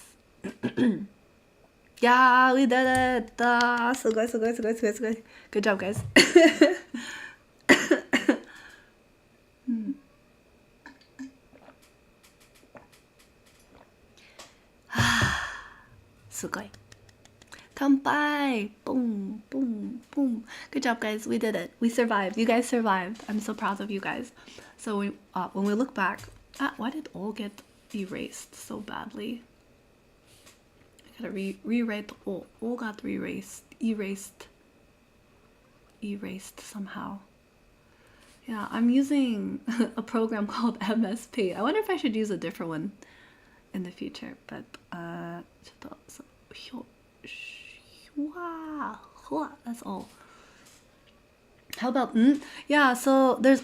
A: Yeah, we did it. So good job, guys. Sugoi. Kanpai! Boom, boom, boom. Good job, guys. We did it. We survived. You guys survived. I'm so proud of you guys. So when we look back, why did all get erased so badly? I gotta rewrite all. All got erased somehow. Yeah, I'm using a program called MSP. I wonder if I should use a different one in the future. But that's all. How about Yeah, so there's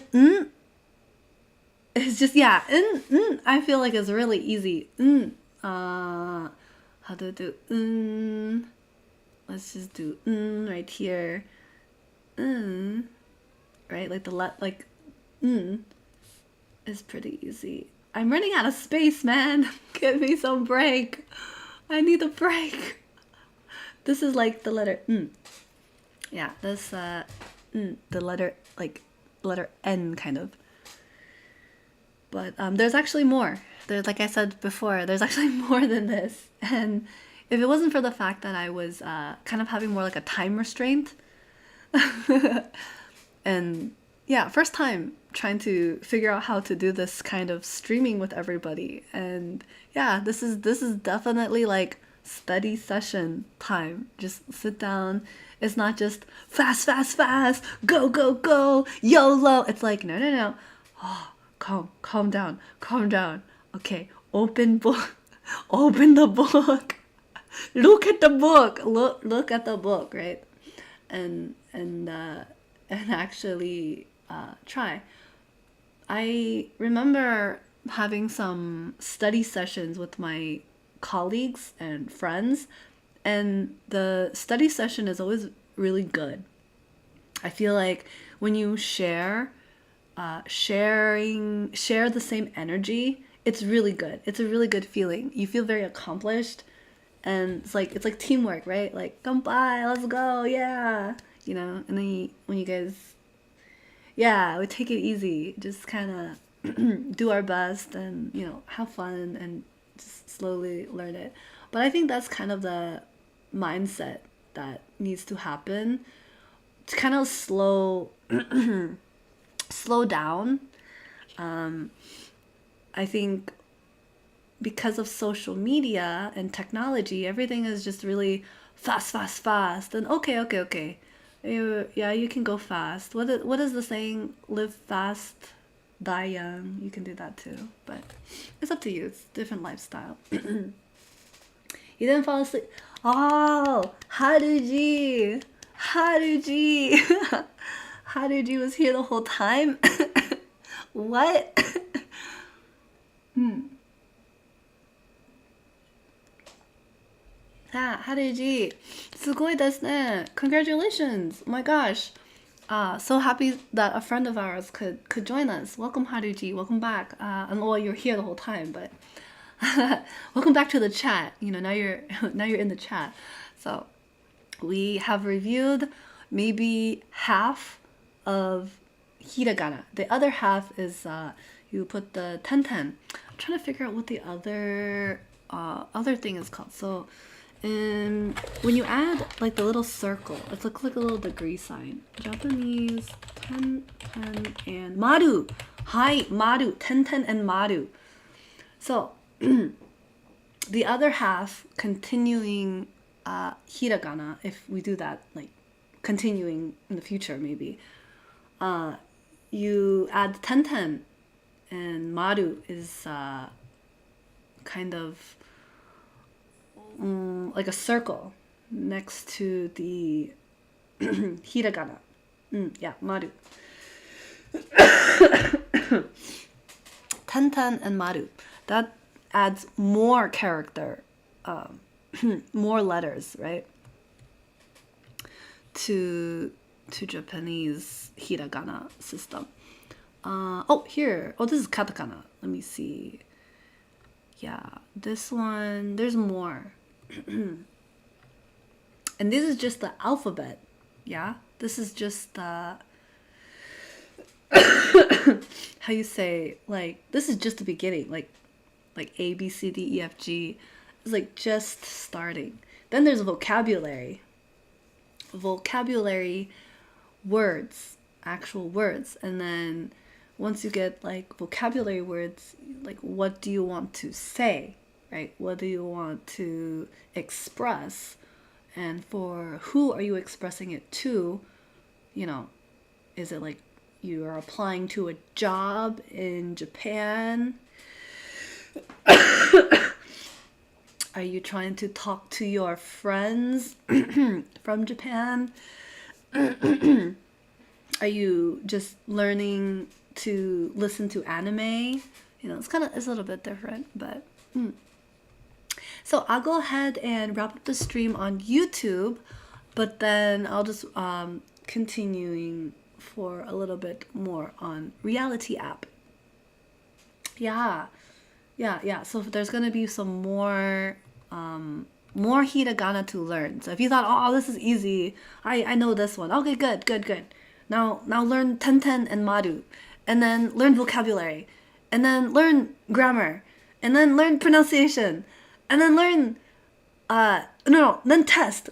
A: It's just, yeah, I feel like it's really easy. How to do let's just do right here. Right, like is pretty easy. I'm running out of space, man. Give me some break. I need a break. This is like the letter Yeah, this the letter N kind of. But there's actually more. There's, like I said before, there's actually more than this. And if it wasn't for the fact that I was kind of having more like a time restraint, and yeah, first time trying to figure out how to do this kind of streaming with everybody. And yeah, this is definitely like study session time. Just sit down. It's not just fast, go, YOLO. It's like, no. Oh, calm down. Okay, open book. Open the book. Look at the book. Look at the book, right? And actually try. I remember having some study sessions with my colleagues and friends, and the study session is always really good. I feel like when you share the same energy, it's really good. It's a really good feeling. You feel very accomplished, and it's like teamwork, right? Like, come by, let's go, yeah. you know, and then when you guys, we take it easy, just kind of do our best and, you know, have fun and just slowly learn it. But I think that's kind of the mindset that needs to happen to kind of slow down. I think because of social media and technology, everything is just really fast. And okay. You can go fast. What is the saying? Live fast, die young. You can do that too. But it's up to you. It's a different lifestyle. You didn't fall asleep. Oh, Haruji. Haruji was here the whole time. What? さあ、Haruji, すごいですね. Congratulations. Oh my gosh. So happy that a friend of ours could join us. Welcome, Haruji. Welcome back. And well, you're here the whole time, but welcome back to the chat. You know, now you're in the chat. So we have reviewed maybe half of Hiragana. The other half is you put the tenten. I'm trying to figure out what the other thing is called. So when you add like the little circle, it's like a little degree sign. Japanese ten and maru. Hi, maru. Tenten and maru. So the other half, continuing hiragana, if we do that, like continuing in the future maybe, you add tenten, and maru is kind of like a circle next to the hiragana. Maru. Tenten and maru. That adds more character, more letters, right? To Japanese hiragana system. Here. Oh, this is katakana. Let me see. Yeah, this one, there's more. And this is just the alphabet. Yeah, this is just the how you say, like, this is just the beginning, like A, B, C, D, E, F, G. It's like just starting. Then there's vocabulary, words, actual words. And then once you get like vocabulary words, like what do you want to say, right? What do you want to express? And for who are you expressing it to? You know, is it like you are applying to a job in Japan? Are you trying to talk to your friends from Japan? Are you just learning to listen to anime? You know, it's a little bit different, but So I'll go ahead and wrap up the stream on YouTube, but then I'll just continuing for a little bit more on Reality app. Yeah. So there's gonna be some more hiragana to learn. So if you thought, oh, this is easy, I know this one. Okay, good. Now learn tenten and maru, and then learn vocabulary, and then learn grammar, and then learn pronunciation, and then learn then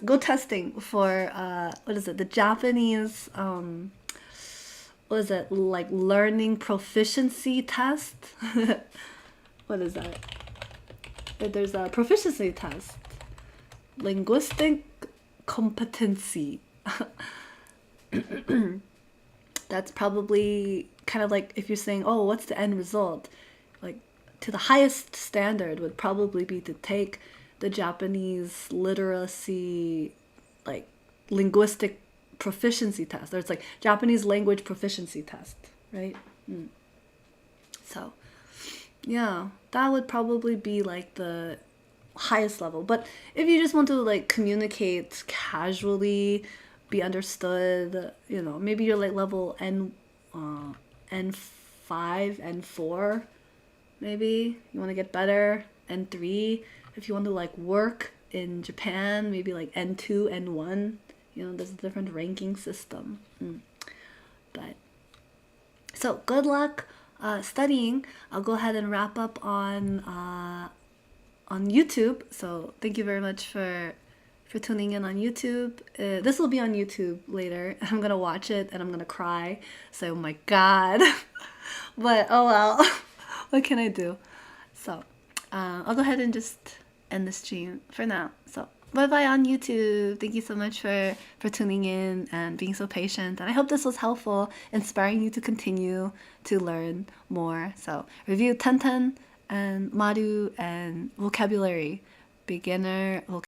A: go testing for what is it, the Japanese what is it, like learning proficiency test. What is that? There's a proficiency test, linguistic competency. That's probably kind of like if you're saying, oh, what's the end result? Like, to the highest standard would probably be to take the Japanese literacy, like linguistic proficiency test. There's like Japanese language proficiency test, right? So yeah, that would probably be like the highest level. But if you just want to like communicate casually, be understood, you know, maybe you're like level N5, N4, maybe you want to get better, N3. If you want to like work in Japan, maybe like N2, N1, there's a different ranking system. But so good luck studying. I'll go ahead and wrap up on YouTube. So thank you very much for tuning in on YouTube. This will be on YouTube later. I'm gonna watch it and I'm gonna cry. So, oh my god. But oh well. What can I do? So I'll go ahead and just end the stream for now. So bye bye on YouTube. Thank you so much for tuning in and being so patient. And I hope this was helpful, inspiring you to continue to learn more. So review Tenten and Maru and vocabulary. Beginner vocabulary.